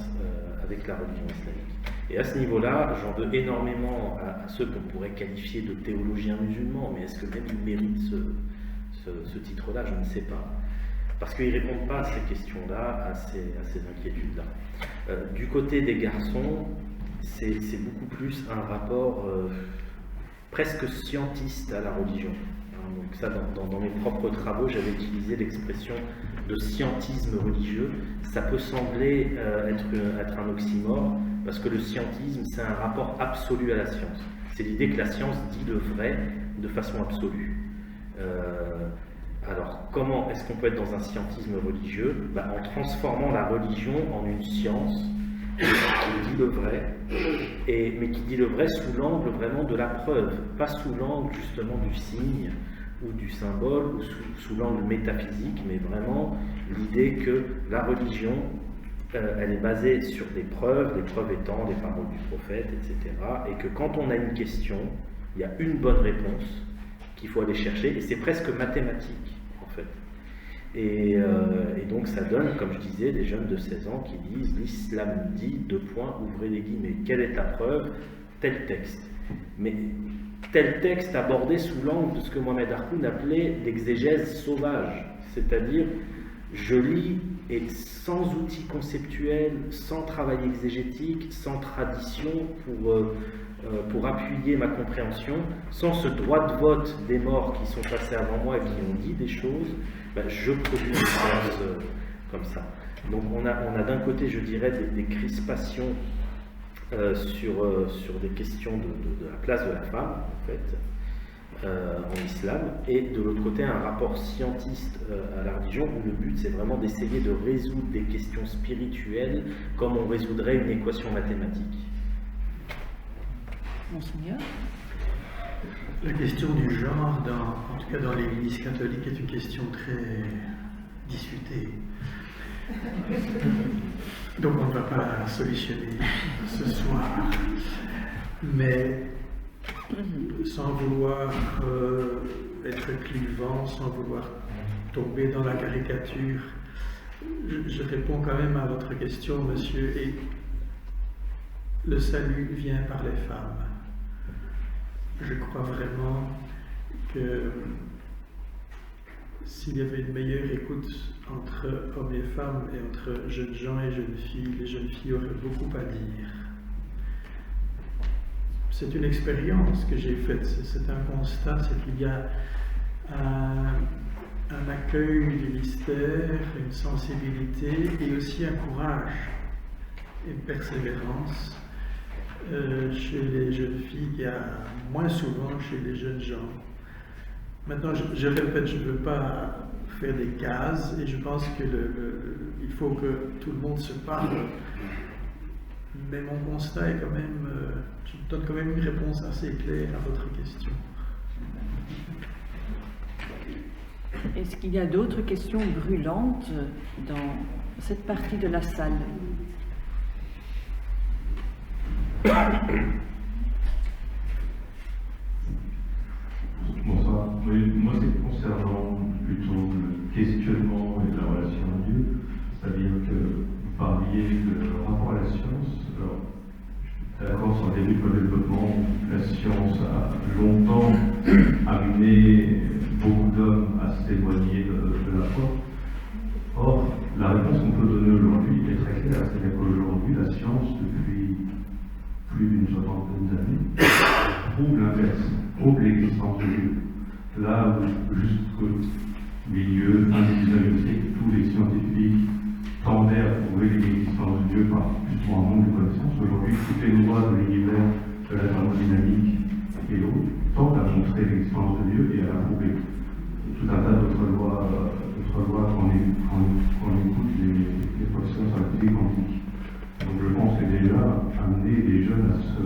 avec la religion islamique. Et à ce niveau-là, j'en veux énormément à ceux qu'on pourrait qualifier de théologiens musulmans, mais est-ce que même ils méritent ce titre-là? Je ne sais pas. Parce qu'ils ne répondent pas à ces questions-là, à ces inquiétudes-là. Du côté des garçons, c'est beaucoup plus un rapport presque scientiste à la religion. Donc ça, dans mes propres travaux, j'avais utilisé l'expression de scientisme religieux. Ça peut sembler être un oxymore, parce que le scientisme, c'est un rapport absolu à la science. C'est l'idée que la science dit le vrai de façon absolue. Alors, comment est-ce qu'on peut être dans un scientisme religieux? En transformant la religion en une science qui dit le vrai, mais qui dit le vrai sous l'angle vraiment de la preuve, pas sous l'angle justement du signe ou du symbole, ou sous l'angle métaphysique, mais vraiment l'idée que la religion, elle est basée sur des preuves, les preuves étant les paroles du prophète, etc. Et que quand on a une question, il y a une bonne réponse qu'il faut aller chercher, et c'est presque mathématique, en fait. Et donc ça donne, comme je disais, des jeunes de 16 ans qui disent « l'islam dit, : ouvrez les guillemets, quelle est ta preuve ? Tel texte. » Mais tel texte abordé sous l'angle de ce que Mohamed Harkoun appelait l'exégèse sauvage, c'est-à-dire je lis et sans outils conceptuels, sans travail exégétique, sans tradition pour appuyer ma compréhension, sans ce droit de vote des morts qui sont passés avant moi et qui ont dit des choses, je produis des choses comme ça. Donc on a d'un côté, je dirais, des crispations sur des questions de la place de la femme, en fait, en islam, et de l'autre côté un rapport scientiste à la religion, où le but c'est vraiment d'essayer de résoudre des questions spirituelles comme on résoudrait une équation mathématique. Monseigneur? La question du genre, en tout cas dans l'Église catholique, est une question très discutée. Donc on ne va pas la solutionner ce soir. Mais sans vouloir être clivant, sans vouloir tomber dans la caricature, je réponds quand même à votre question, monsieur, et le salut vient par les femmes. Je crois vraiment que s'il y avait une meilleure écoute entre hommes et femmes et entre jeunes gens et jeunes filles, les jeunes filles auraient beaucoup à dire. C'est une expérience que j'ai faite, c'est un constat, c'est qu'il y a un accueil du mystère, une sensibilité et aussi un courage, une persévérance chez les jeunes filles, il y a moins souvent chez les jeunes gens. Maintenant, je répète, je ne veux pas faire des cases et je pense que il faut que tout le monde se parle. Mais mon constat est quand même, je donne quand même une réponse assez claire à votre question. Est-ce qu'il y a d'autres questions brûlantes dans cette partie de la salle? Bonsoir. Oui, moi, c'est concernant plutôt le questionnement et la relation à Dieu. C'est-à-dire que vous parliez de rapport à la science. Alors, je suis d'accord sur le début de développement. La science a longtemps amené beaucoup d'hommes à s'éloigner de la foi. Or, la réponse qu'on peut donner aujourd'hui est très claire. C'est-à-dire qu'aujourd'hui, la science, depuis plus d'une soixantaine d'années, prouve l'inverse, prouve l'existence de Dieu. Là où jusqu'au milieu du XIXe siècle, tous les scientifiques tendaient à prouver l'existence de Dieu par justement un manque de connaissances, aujourd'hui toutes les lois de l'univers, de la thermodynamique et autres tendent à montrer l'existence de Dieu et à la prouver. Tout un tas d'autres lois quand on écoute les professeurs sur la physique quantique. Donc je pense que déjà amener les jeunes à se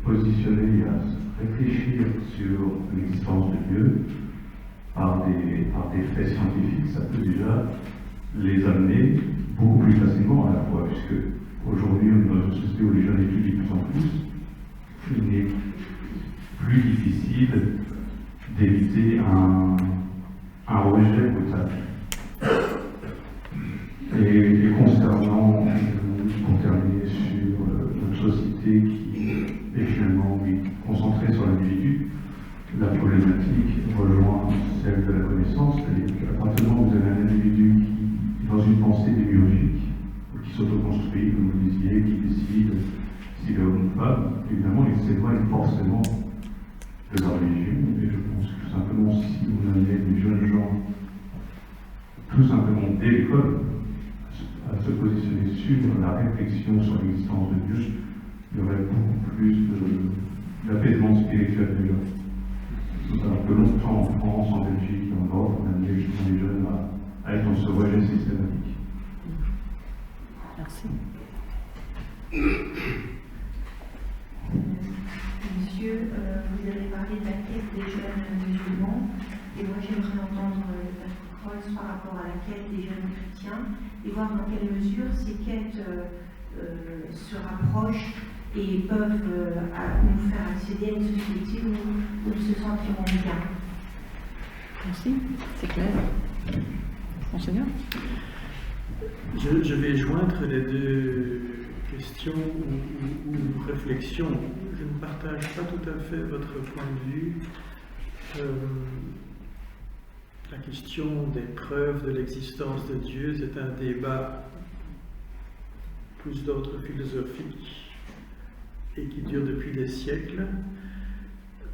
positionner et à se réfléchir sur l'existence de Dieu par des faits scientifiques, ça peut déjà les amener beaucoup plus facilement à la foi, puisque aujourd'hui, dans une société où les jeunes étudient de plus en plus, il n'est plus difficile d'éviter un rejet brutal. Et concernant, pour terminer, sur notre société qui est finalement concentrée sur l'individu, la problématique rejoint celle de la connaissance, c'est-à-dire qu'à partir du moment où vous avez un individu qui est dans une pensée démiurgique, qui s'autoconstruit, comme vous disiez, qui décide s'il est homme ou femme, évidemment, il s'éloigne forcément de la religion. Et je pense que tout simplement, si on amenait des jeunes gens, tout simplement dès l'école, à se positionner sur la réflexion sur l'existence de Dieu, il y aurait beaucoup plus d'apaisement spirituel déjà. Alors que longtemps en France, en Belgique et en Europe, on a amené justement les jeunes à être dans ce rejet systématique. Merci. Monsieur, vous avez parlé de la quête des jeunes musulmans, et moi j'aimerais entendre le Père Cross par rapport à la quête des jeunes chrétiens, et voir dans quelle mesure ces quêtes se rapprochent et peuvent nous faire accéder à une société où nous se sentirons bien. Merci, c'est clair. Monseigneur? Je vais joindre les deux questions ou réflexions. Je ne partage pas tout à fait votre point de vue. La question des preuves de l'existence de Dieu, c'est un débat plus d'ordre philosophique et qui dure depuis des siècles.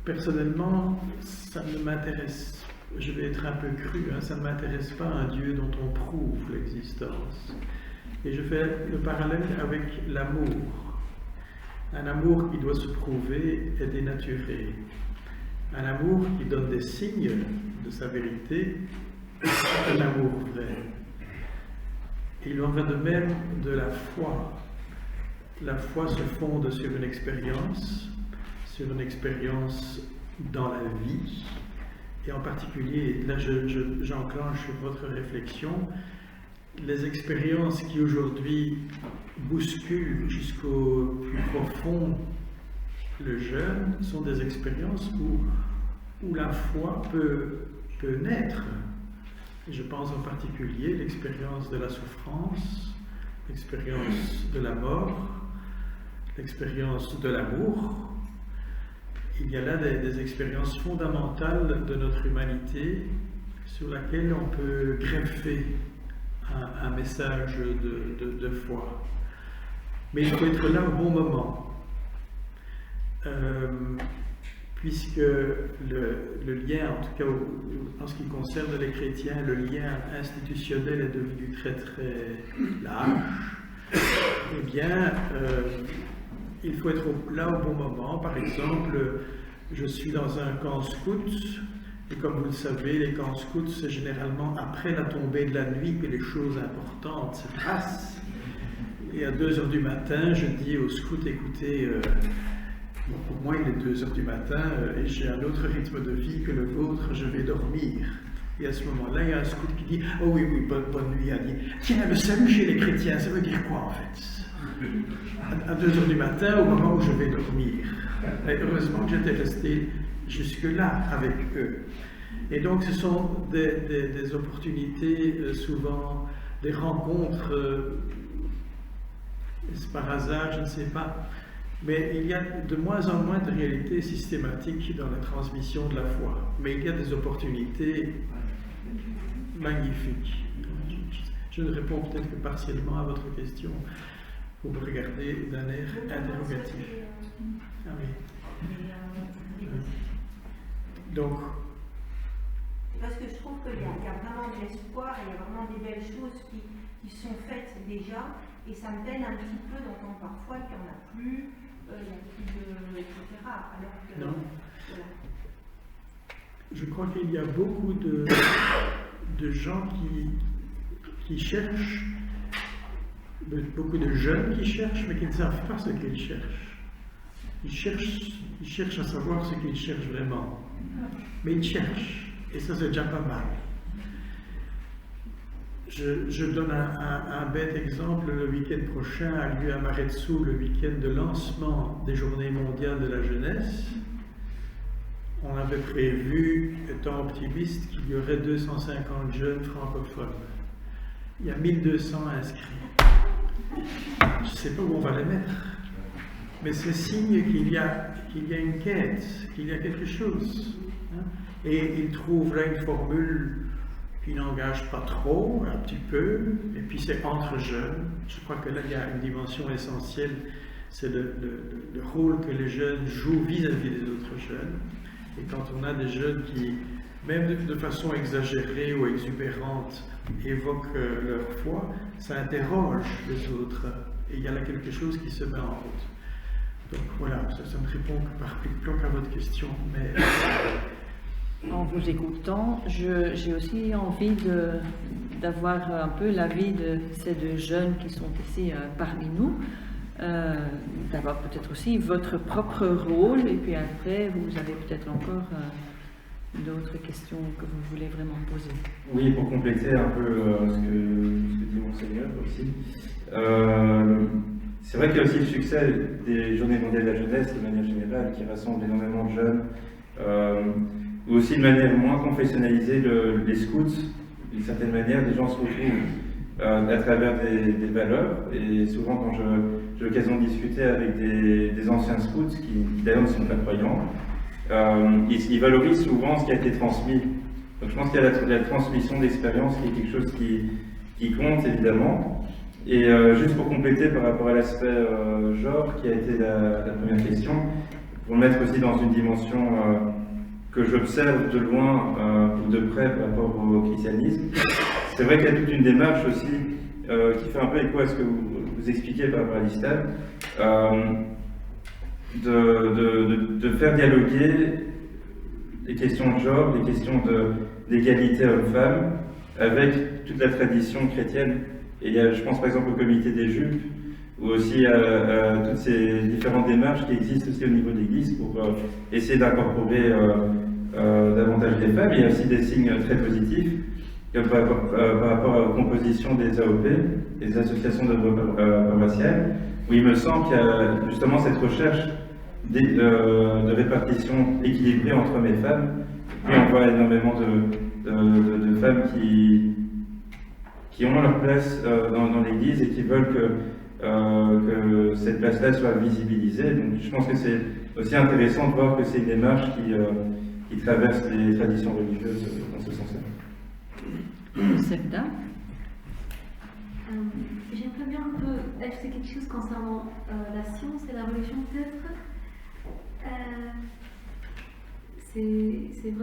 Personnellement, ça ne m'intéresse, je vais être un peu cru, ça ne m'intéresse pas un Dieu dont on prouve l'existence. Et je fais le parallèle avec l'amour. Un amour qui doit se prouver est dénaturé. Un amour qui donne des signes de sa vérité est un amour vrai. Et il en va de même de la foi. La foi se fonde sur une expérience dans la vie, et en particulier, là j'enclenche votre réflexion, les expériences qui aujourd'hui bousculent jusqu'au plus profond le jeune sont des expériences où la foi peut naître. Et je pense en particulier l'expérience de la souffrance, l'expérience de la mort, l'expérience de l'amour. Il y a là des expériences fondamentales de notre humanité sur laquelle on peut greffer un message de foi. Mais il faut être là au bon moment. Puisque le lien, en tout cas en ce qui concerne les chrétiens, le lien institutionnel est devenu très très large, eh bien, il faut être là au bon moment. Par exemple, je suis dans un camp scout, et comme vous le savez, les camps scouts, c'est généralement après la tombée de la nuit que les choses importantes se passent. Et à 2 h du matin, je dis aux scouts, écoutez, pour moi il est 2 h du matin et j'ai un autre rythme de vie que le vôtre, je vais dormir. Et à ce moment-là, il y a un scout qui dit, oh oui, bonne nuit, il dit, tiens, le salut chez les chrétiens, ça veut dire quoi en fait? À 2 h du matin, au moment où je vais dormir. Et heureusement que j'étais resté jusque-là avec eux. Et donc ce sont des opportunités, souvent des rencontres, c'est par hasard, je ne sais pas, mais il y a de moins en moins de réalité systématique dans la transmission de la foi. Mais il y a des opportunités magnifiques. Je ne réponds peut-être que partiellement à votre question. Vous me regardez d'un air interrogatif. Ah oui. Donc, parce que je trouve qu'il y a vraiment de l'espoir, il y a vraiment des belles choses qui sont faites déjà, et ça me peine un petit peu d'entendre parfois qu'il n'y en a plus, il n'y a plus de, etc. Alors que, non. Voilà. Je crois qu'il y a beaucoup de gens qui cherchent, beaucoup de jeunes qui cherchent, mais qui ne savent pas ce qu'ils cherchent. Ils cherchent à savoir ce qu'ils cherchent vraiment. Mais ils cherchent, et ça c'est déjà pas mal. Je donne un bête exemple. Le week-end prochain a lieu à Maretsu le week-end de lancement des Journées mondiales de la jeunesse. On avait prévu, étant optimiste, qu'il y aurait 250 jeunes francophones. Il y a 1200 inscrits. Je ne sais pas où on va les mettre. Mais c'est signe qu'il y a une quête, qu'il y a quelque chose. Hein? Et il trouve là une formule qui n'engage pas trop, un petit peu, et puis c'est entre jeunes. Je crois que là, il y a une dimension essentielle, c'est le rôle que les jeunes jouent vis-à-vis des autres jeunes. Et quand on a des jeunes qui, même de façon exagérée ou exubérante, évoquent leur foi, ça interroge les autres. Et il y a là quelque chose qui se met en route. Donc voilà, ça ne répond que par plan qu'à votre question. Mais... En vous écoutant, j'ai aussi envie d'avoir un peu l'avis de ces 2 jeunes qui sont ici parmi nous, d'avoir peut-être aussi votre propre rôle, et puis après vous avez peut-être encore d'autres questions que vous voulez vraiment poser. Oui, pour compléter un peu ce que dit Monseigneur aussi. C'est vrai qu'il y a aussi le succès des Journées mondiales de la jeunesse de manière générale, qui rassemble énormément de jeunes, ou aussi de manière moins confessionnalisée, les scouts, d'une certaine manière, les gens se retrouvent à travers des valeurs, et souvent quand j'ai l'occasion de discuter avec des anciens scouts, qui d'ailleurs ne sont pas croyants, ils valorisent souvent ce qui a été transmis. Donc je pense qu'il y a la transmission d'expérience qui est quelque chose qui compte évidemment. Et juste pour compléter par rapport à l'aspect genre, qui a été la première question, pour le mettre aussi dans une dimension que j'observe de loin ou de près par rapport au christianisme, c'est vrai qu'il y a toute une démarche aussi qui fait un peu écho à ce que vous expliquez par rapport à l'islam, de faire dialoguer les questions de genre, les questions d'égalité homme-femme avec toute la tradition chrétienne. Et je pense par exemple au comité des jupes, ou aussi à toutes ces différentes démarches qui existent aussi au niveau de l'Église pour essayer d'incorporer davantage les femmes. Il y a aussi des signes très positifs, comme par rapport au composition des AOP, des associations d'œuvres paroissiales, où il me semble qu'il y a justement cette recherche de répartition équilibrée entre hommes et femmes. Puis on voit énormément de femmes qui ont leur place dans l'Église et qui veulent que cette place-là soit visibilisée. Donc je pense que c'est aussi intéressant de voir que c'est une démarche qui traverse les traditions religieuses dans ce sens-là. Sebda. J'aimerais bien un peu ajouter quelque chose concernant la science et la religion peut-être. C'est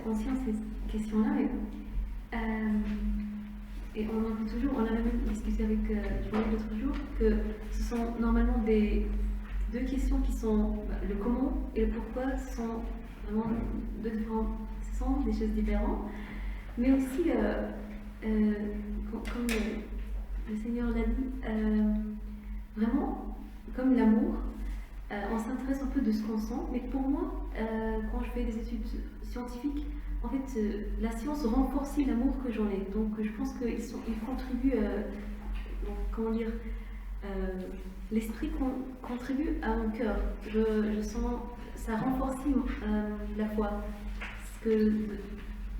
ancien ces questions-là. Et on en dit toujours, on a même discuté avec Joël l'autre jour, que ce sont normalement deux questions qui sont le comment et le pourquoi sont vraiment ce sont des choses différentes. Mais aussi, comme le Seigneur l'a dit, vraiment, comme l'amour, on s'intéresse un peu de ce qu'on sent, mais pour moi, quand je fais des études scientifiques, en fait, la science renforce l'amour que j'en ai. Donc, je pense qu'ils contribuent, comment dire, l'esprit contribue à mon cœur. Je sens, ça renforce la foi, ce que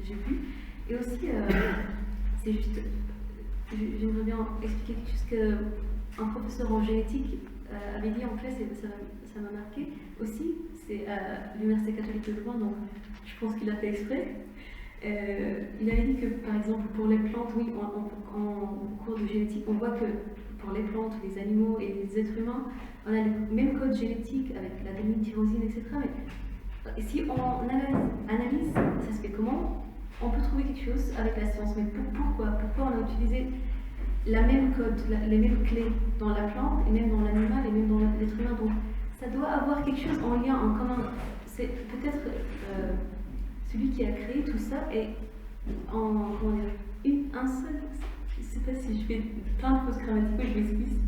j'ai vu. Et aussi, c'est juste, j'aimerais bien expliquer quelque chose qu'un professeur en génétique avait dit en classe, et ça m'a marqué aussi. C'est à l'Université catholique de Louvain, donc je pense qu'il a fait exprès. Il avait dit que, par exemple, pour les plantes, oui, en cours de génétique, on voit que pour les plantes, les animaux et les êtres humains, on a le même code génétique avec la tyrosine, etc. Mais si on analyse, ça se fait comment? On peut trouver quelque chose avec la science, mais pourquoi on a utilisé la même code, les mêmes clés dans la plante, et même dans l'animal, et même dans l'être humain? Donc ça doit avoir quelque chose en lien, en commun. C'est peut-être celui qui a créé tout ça et un seul. Je ne sais pas si je fais plein de fausses grammaticaux, je m'excuse.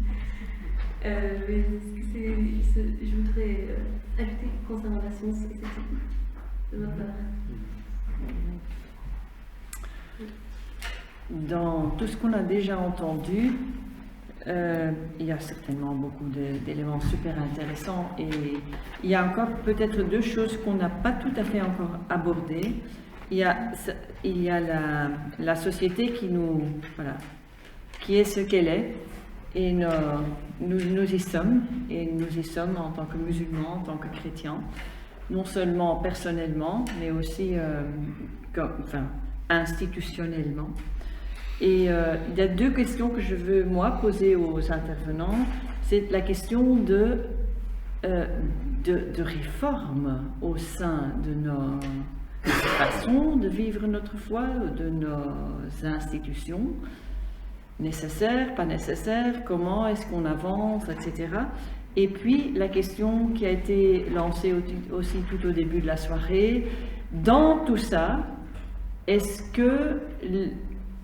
Mais je voudrais ajouter concernant la science et c'est de ma part. Dans tout ce qu'on a déjà entendu, il y a certainement beaucoup d'éléments super intéressants et il y a encore peut-être deux choses qu'on n'a pas tout à fait encore abordées. Il y a la société qui est ce qu'elle est et nous y sommes, et nous y sommes en tant que musulmans, en tant que chrétiens, non seulement personnellement mais aussi institutionnellement. Et il y a deux questions que je veux, moi, poser aux intervenants. C'est la question de réforme au sein de nos façons de vivre notre foi, de nos institutions, nécessaires, pas nécessaires, comment est-ce qu'on avance, etc. Et puis la question qui a été lancée aussi tout au début de la soirée, dans tout ça, est-ce que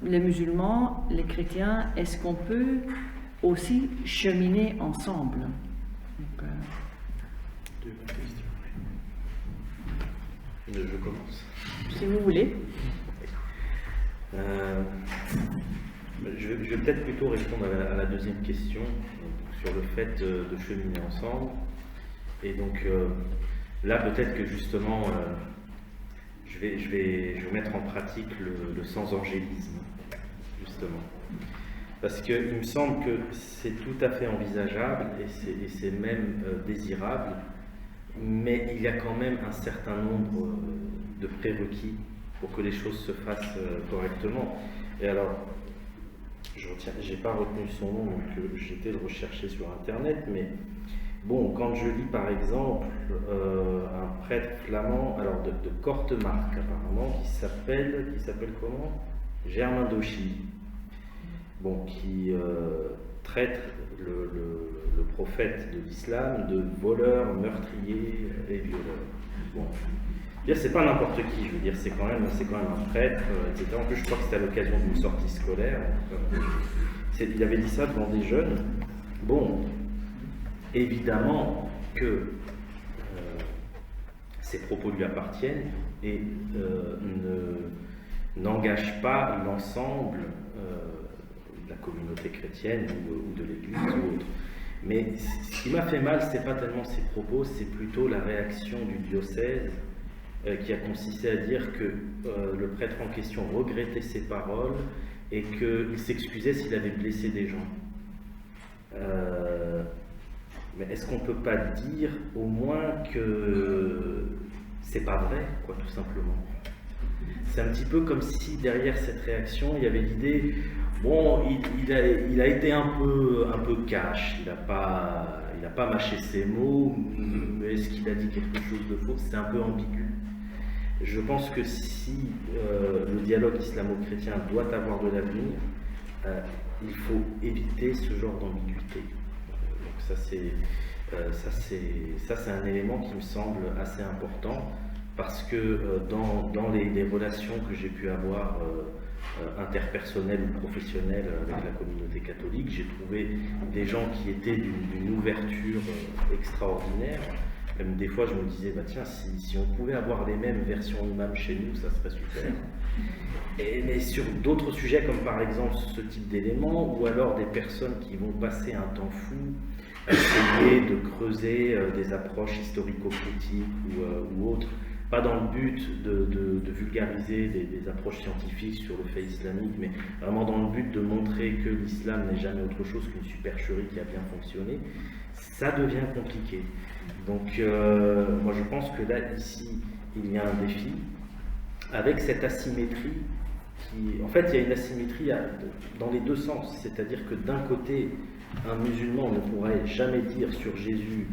les musulmans, les chrétiens, est-ce qu'on peut aussi cheminer ensemble? Donc, deux questions. Je commence. Si vous voulez. Je vais peut-être plutôt répondre à la deuxième question sur le fait de cheminer ensemble. Et donc là, peut-être que justement, je vais mettre en pratique le sans-angélisme, justement. Parce qu'il me semble que c'est tout à fait envisageable et c'est même désirable, mais il y a quand même un certain nombre de prérequis pour que les choses se fassent correctement. Et alors, j'ai pas retenu son nom, donc j'ai été le rechercher sur Internet, mais bon, quand je lis par exemple un prêtre flamand, alors de Kortemark apparemment, qui s'appelle comment? Germain Dauchy, bon, qui traite le prophète de l'islam de voleur, meurtrier et violeur. Bon, c'est pas n'importe qui, je veux dire, c'est quand même un prêtre, etc. En plus, je crois que c'était à l'occasion d'une sortie scolaire. Il avait dit ça devant des jeunes. Bon, évidemment que ces propos lui appartiennent et n'engagent pas l'ensemble communauté chrétienne ou de l'Église ou autre. Mais ce qui m'a fait mal, c'est pas tellement ses propos, c'est plutôt la réaction du diocèse qui a consisté à dire que le prêtre en question regrettait ses paroles et qu'il s'excusait s'il avait blessé des gens. Mais est-ce qu'on peut pas dire au moins que c'est pas vrai, quoi, tout simplement? C'est un petit peu comme si derrière cette réaction, il y avait l'idée, bon, il a été un peu cash, il n'a pas mâché ses mots, mais est-ce qu'il a dit quelque chose de faux? C'est un peu ambigu. Je pense que si le dialogue islamo-chrétien doit avoir de l'avenir, il faut éviter ce genre d'ambiguïté. Donc ça c'est un élément qui me semble assez important, parce que dans les relations que j'ai pu avoir interpersonnelles ou professionnelles avec la communauté catholique, j'ai trouvé des gens qui étaient d'une ouverture extraordinaire. Même des fois je me disais, bah tiens, si on pouvait avoir les mêmes versions imam chez nous, ça serait super. Mais sur d'autres sujets, comme par exemple ce type d'éléments, ou alors des personnes qui vont passer un temps fou à essayer de creuser des approches historico-critiques ou autres, pas dans le but de vulgariser des approches scientifiques sur le fait islamique, mais vraiment dans le but de montrer que l'islam n'est jamais autre chose qu'une supercherie qui a bien fonctionné, ça devient compliqué. Donc moi je pense que là, ici, il y a un défi, avec cette asymétrie qui... En fait, il y a une asymétrie dans les deux sens, c'est-à-dire que d'un côté, un musulman ne pourrait jamais dire sur Jésus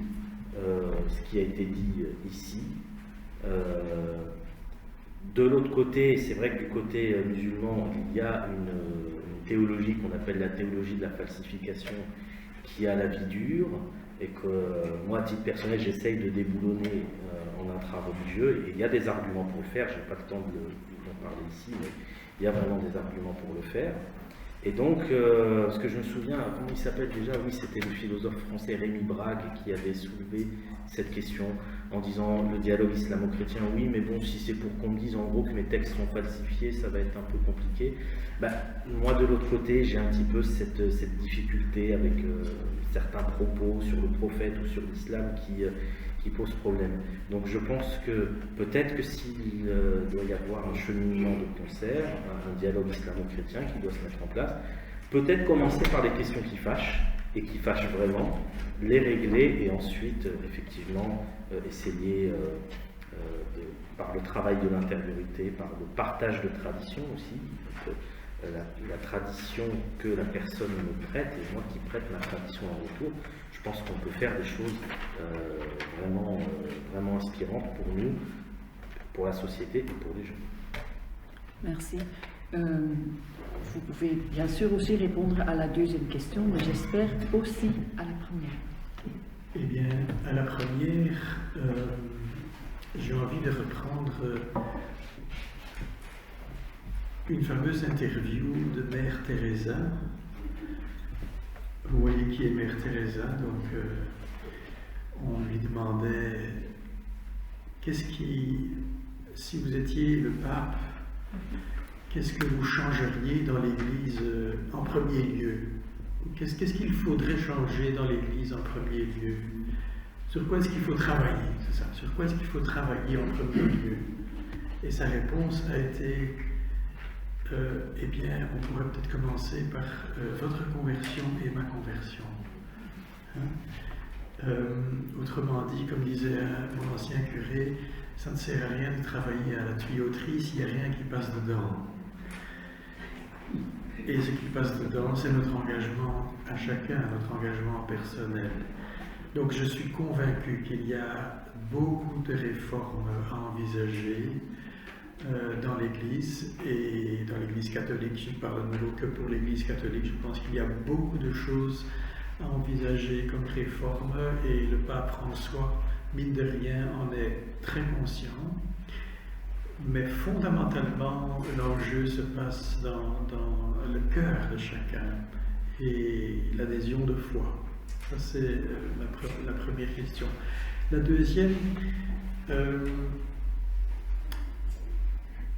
ce qui a été dit ici. De l'autre côté, c'est vrai que du côté musulman, il y a une théologie qu'on appelle la théologie de la falsification qui a la vie dure, et que moi, à titre personnel, j'essaye de déboulonner en intra-religieux, et il y a des arguments pour le faire, je n'ai pas le temps d'en parler ici, mais il y a vraiment des arguments pour le faire. Et donc, ce que je me souviens, comment il s'appelle déjà? Oui, c'était le philosophe français Rémi Brague qui avait soulevé cette question en disant le dialogue islamo-chrétien, oui, mais bon, si c'est pour qu'on me dise en gros que mes textes sont falsifiés, ça va être un peu compliqué. Ben, moi, de l'autre côté, j'ai un petit peu cette difficulté avec certains propos sur le prophète ou sur l'islam qui pose problème. Donc je pense que peut-être que s'il doit y avoir un cheminement de concert, un dialogue islamo-chrétien qui doit se mettre en place, peut-être commencer par les questions qui fâchent, et qui fâchent vraiment, les régler, et ensuite effectivement essayer par le travail de l'intériorité, par le partage de traditions aussi, la tradition que la personne me prête, et moi qui prête ma tradition en retour, je pense qu'on peut faire des choses vraiment inspirantes pour nous, pour la société et pour les gens. Merci. Vous pouvez bien sûr aussi répondre à la deuxième question, mais j'espère aussi à la première. Eh bien, à la première, j'ai envie de reprendre une fameuse interview de Mère Teresa. Vous voyez qui est Mère Teresa, donc on lui demandait si vous étiez le pape, qu'est-ce que vous changeriez dans l'Église en premier lieu? Qu'est-ce qu'il faudrait changer dans l'Église en premier lieu? Sur quoi est-ce qu'il faut travailler? C'est ça, sur quoi est-ce qu'il faut travailler en premier lieu? Et sa réponse a été eh bien, on pourrait peut-être commencer par votre conversion et ma conversion. Hein? Autrement dit, comme disait mon ancien curé, ça ne sert à rien de travailler à la tuyauterie s'il n'y a rien qui passe dedans. Et ce qui passe dedans, c'est notre engagement à chacun, notre engagement personnel. Donc je suis convaincu qu'il y a beaucoup de réformes à envisager dans l'Église, et dans l'Église catholique, je ne parle de nouveau que pour l'Église catholique, je pense qu'il y a beaucoup de choses à envisager comme réforme, et le pape François, mine de rien, en est très conscient. Mais fondamentalement, l'enjeu se passe dans le cœur de chacun et l'adhésion de foi. Ça, c'est la première question. La deuxième,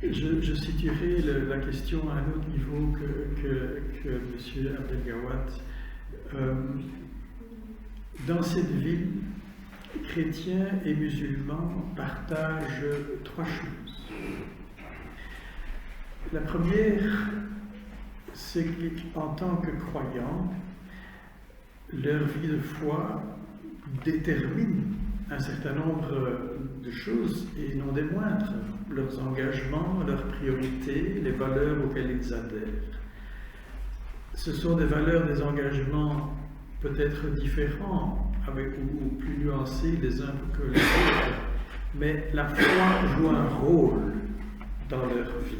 Je situerai la question à un autre niveau que M. Abdelgawad. Dans cette ville, chrétiens et musulmans partagent 3 choses. La première, c'est qu'en tant que croyants, leur vie de foi détermine un certain nombre de choses, et non des moindres, leurs engagements, leurs priorités, les valeurs auxquelles ils adhèrent. Ce sont des valeurs, des engagements peut-être différents, ou plus nuancés les uns que les autres, mais la foi joue un rôle dans leur vie,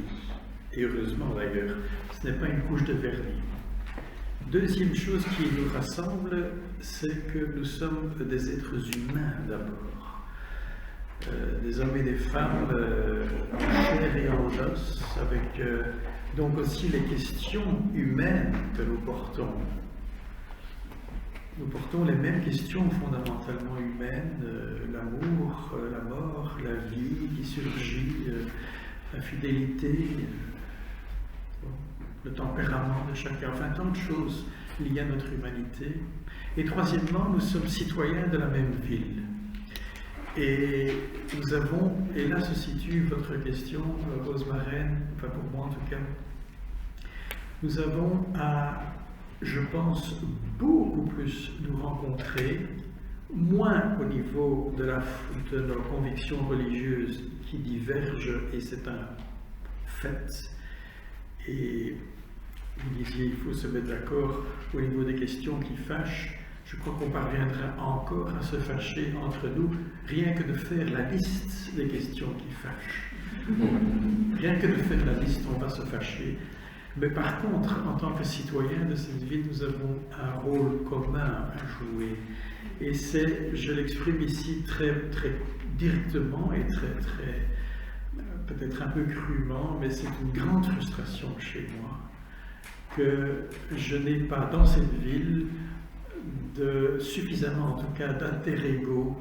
et heureusement d'ailleurs, ce n'est pas une couche de vernis. Deuxième chose qui nous rassemble, c'est que nous sommes des êtres humains d'abord, des hommes et des femmes en chair et en os, avec donc aussi les questions humaines que nous portons. Nous portons les mêmes questions fondamentalement humaines, l'amour, la mort, la vie qui surgit, la fidélité, le tempérament de chacun, enfin tant de choses liées à notre humanité. Et troisièmement, nous sommes citoyens de la même ville. Et nous avons, et là se situe votre question, Rose Marraine, enfin pour moi en tout cas, nous avons à, je pense, beaucoup plus nous rencontrer, moins au niveau de nos convictions religieuses qui divergent, et c'est un fait. Et vous disiez, il faut se mettre d'accord au niveau des questions qui fâchent. Je crois qu'on parviendra encore à se fâcher entre nous, rien que de faire la liste des questions qui fâchent. Rien que de faire la liste, on va se fâcher. Mais par contre, en tant que citoyens de cette ville, nous avons un rôle commun à jouer. Et c'est, je l'exprime ici très, très directement et très, très, peut-être un peu crûment, mais c'est une grande frustration chez moi que je n'ai pas dans cette ville suffisamment, en tout cas, d'inter-égaux,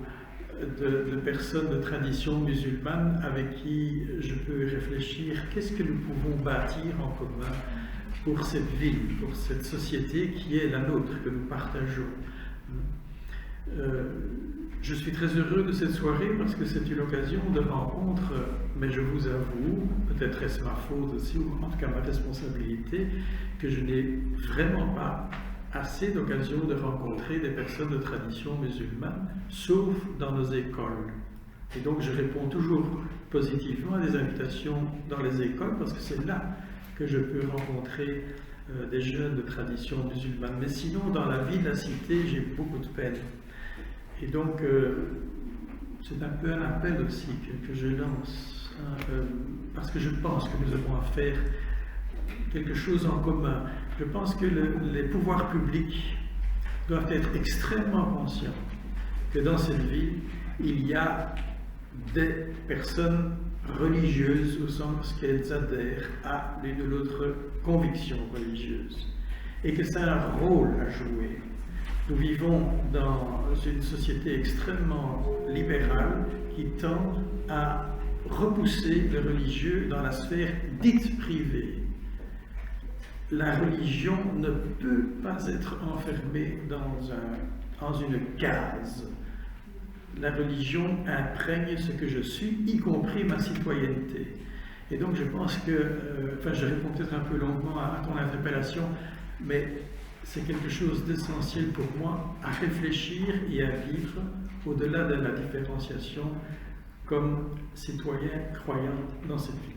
de personnes de tradition musulmane avec qui je peux réfléchir qu'est-ce que nous pouvons bâtir en commun pour cette ville, pour cette société qui est la nôtre, que nous partageons. Je suis très heureux de cette soirée parce que c'est une occasion de rencontre, mais je vous avoue, peut-être est-ce ma faute aussi, ou en tout cas ma responsabilité, que je n'ai vraiment pas assez d'occasions de rencontrer des personnes de tradition musulmane, sauf dans nos écoles. Et donc je réponds toujours positivement à des invitations dans les écoles parce que c'est là que je peux rencontrer des jeunes de tradition musulmane. Mais sinon, dans la vie de la cité, j'ai beaucoup de peine. Et donc, c'est un peu un appel aussi que je lance, parce que je pense que nous avons à faire quelque chose en commun. Je pense que les pouvoirs publics doivent être extrêmement conscients que dans cette ville, il y a des personnes religieuses au sens qu'elles adhèrent à l'une ou l'autre conviction religieuse et que ça a un rôle à jouer. Nous vivons dans une société extrêmement libérale qui tend à repousser le religieux dans la sphère dite privée. La religion ne peut pas être enfermée dans une case. La religion imprègne ce que je suis, y compris ma citoyenneté. Et donc je pense que, je réponds peut-être un peu longuement à ton interpellation, mais c'est quelque chose d'essentiel pour moi à réfléchir et à vivre au-delà de la différenciation comme citoyen croyant dans cette ville.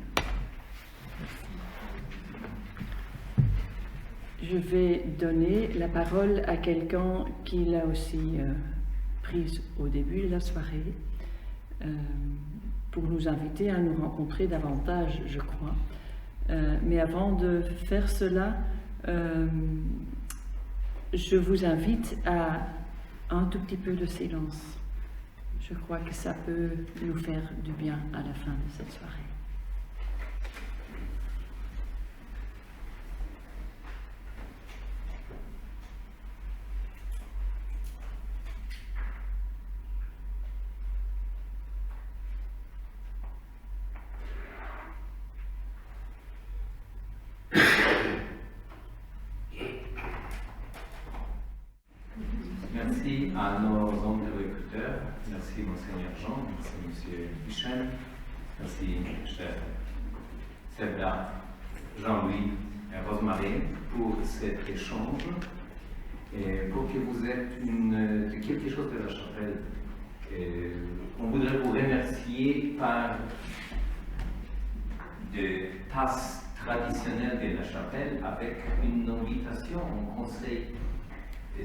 Je vais donner la parole à quelqu'un qui l'a aussi prise au début de la soirée pour nous inviter à nous rencontrer davantage, je crois. Mais avant de faire cela, je vous invite à un tout petit peu de silence. Je crois que ça peut nous faire du bien à la fin de cette soirée. merci à nos interlocuteurs. Merci, Monseigneur Jean. Merci, Monsieur Michel. Merci, cher Sebda, Jean-Louis et Rosemary, pour cet échange et pour que vous êtes quelque chose de la chapelle. Et on voudrait vous remercier par des tasses traditionnelles de la chapelle avec une invitation, un conseil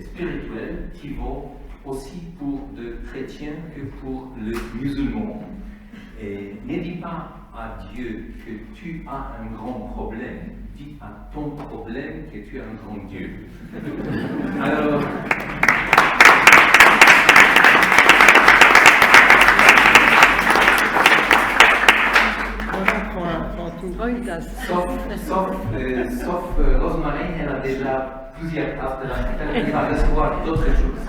spirituel qui vaut aussi pour les chrétiens que pour les musulmans. Et ne dis pas à Dieu que tu as un grand problème, dis à ton problème que tu as un grand Dieu. Alors, sauf Rosemary, elle a déjà plusieurs tasses de la chapelle, elle va recevoir d'autres choses.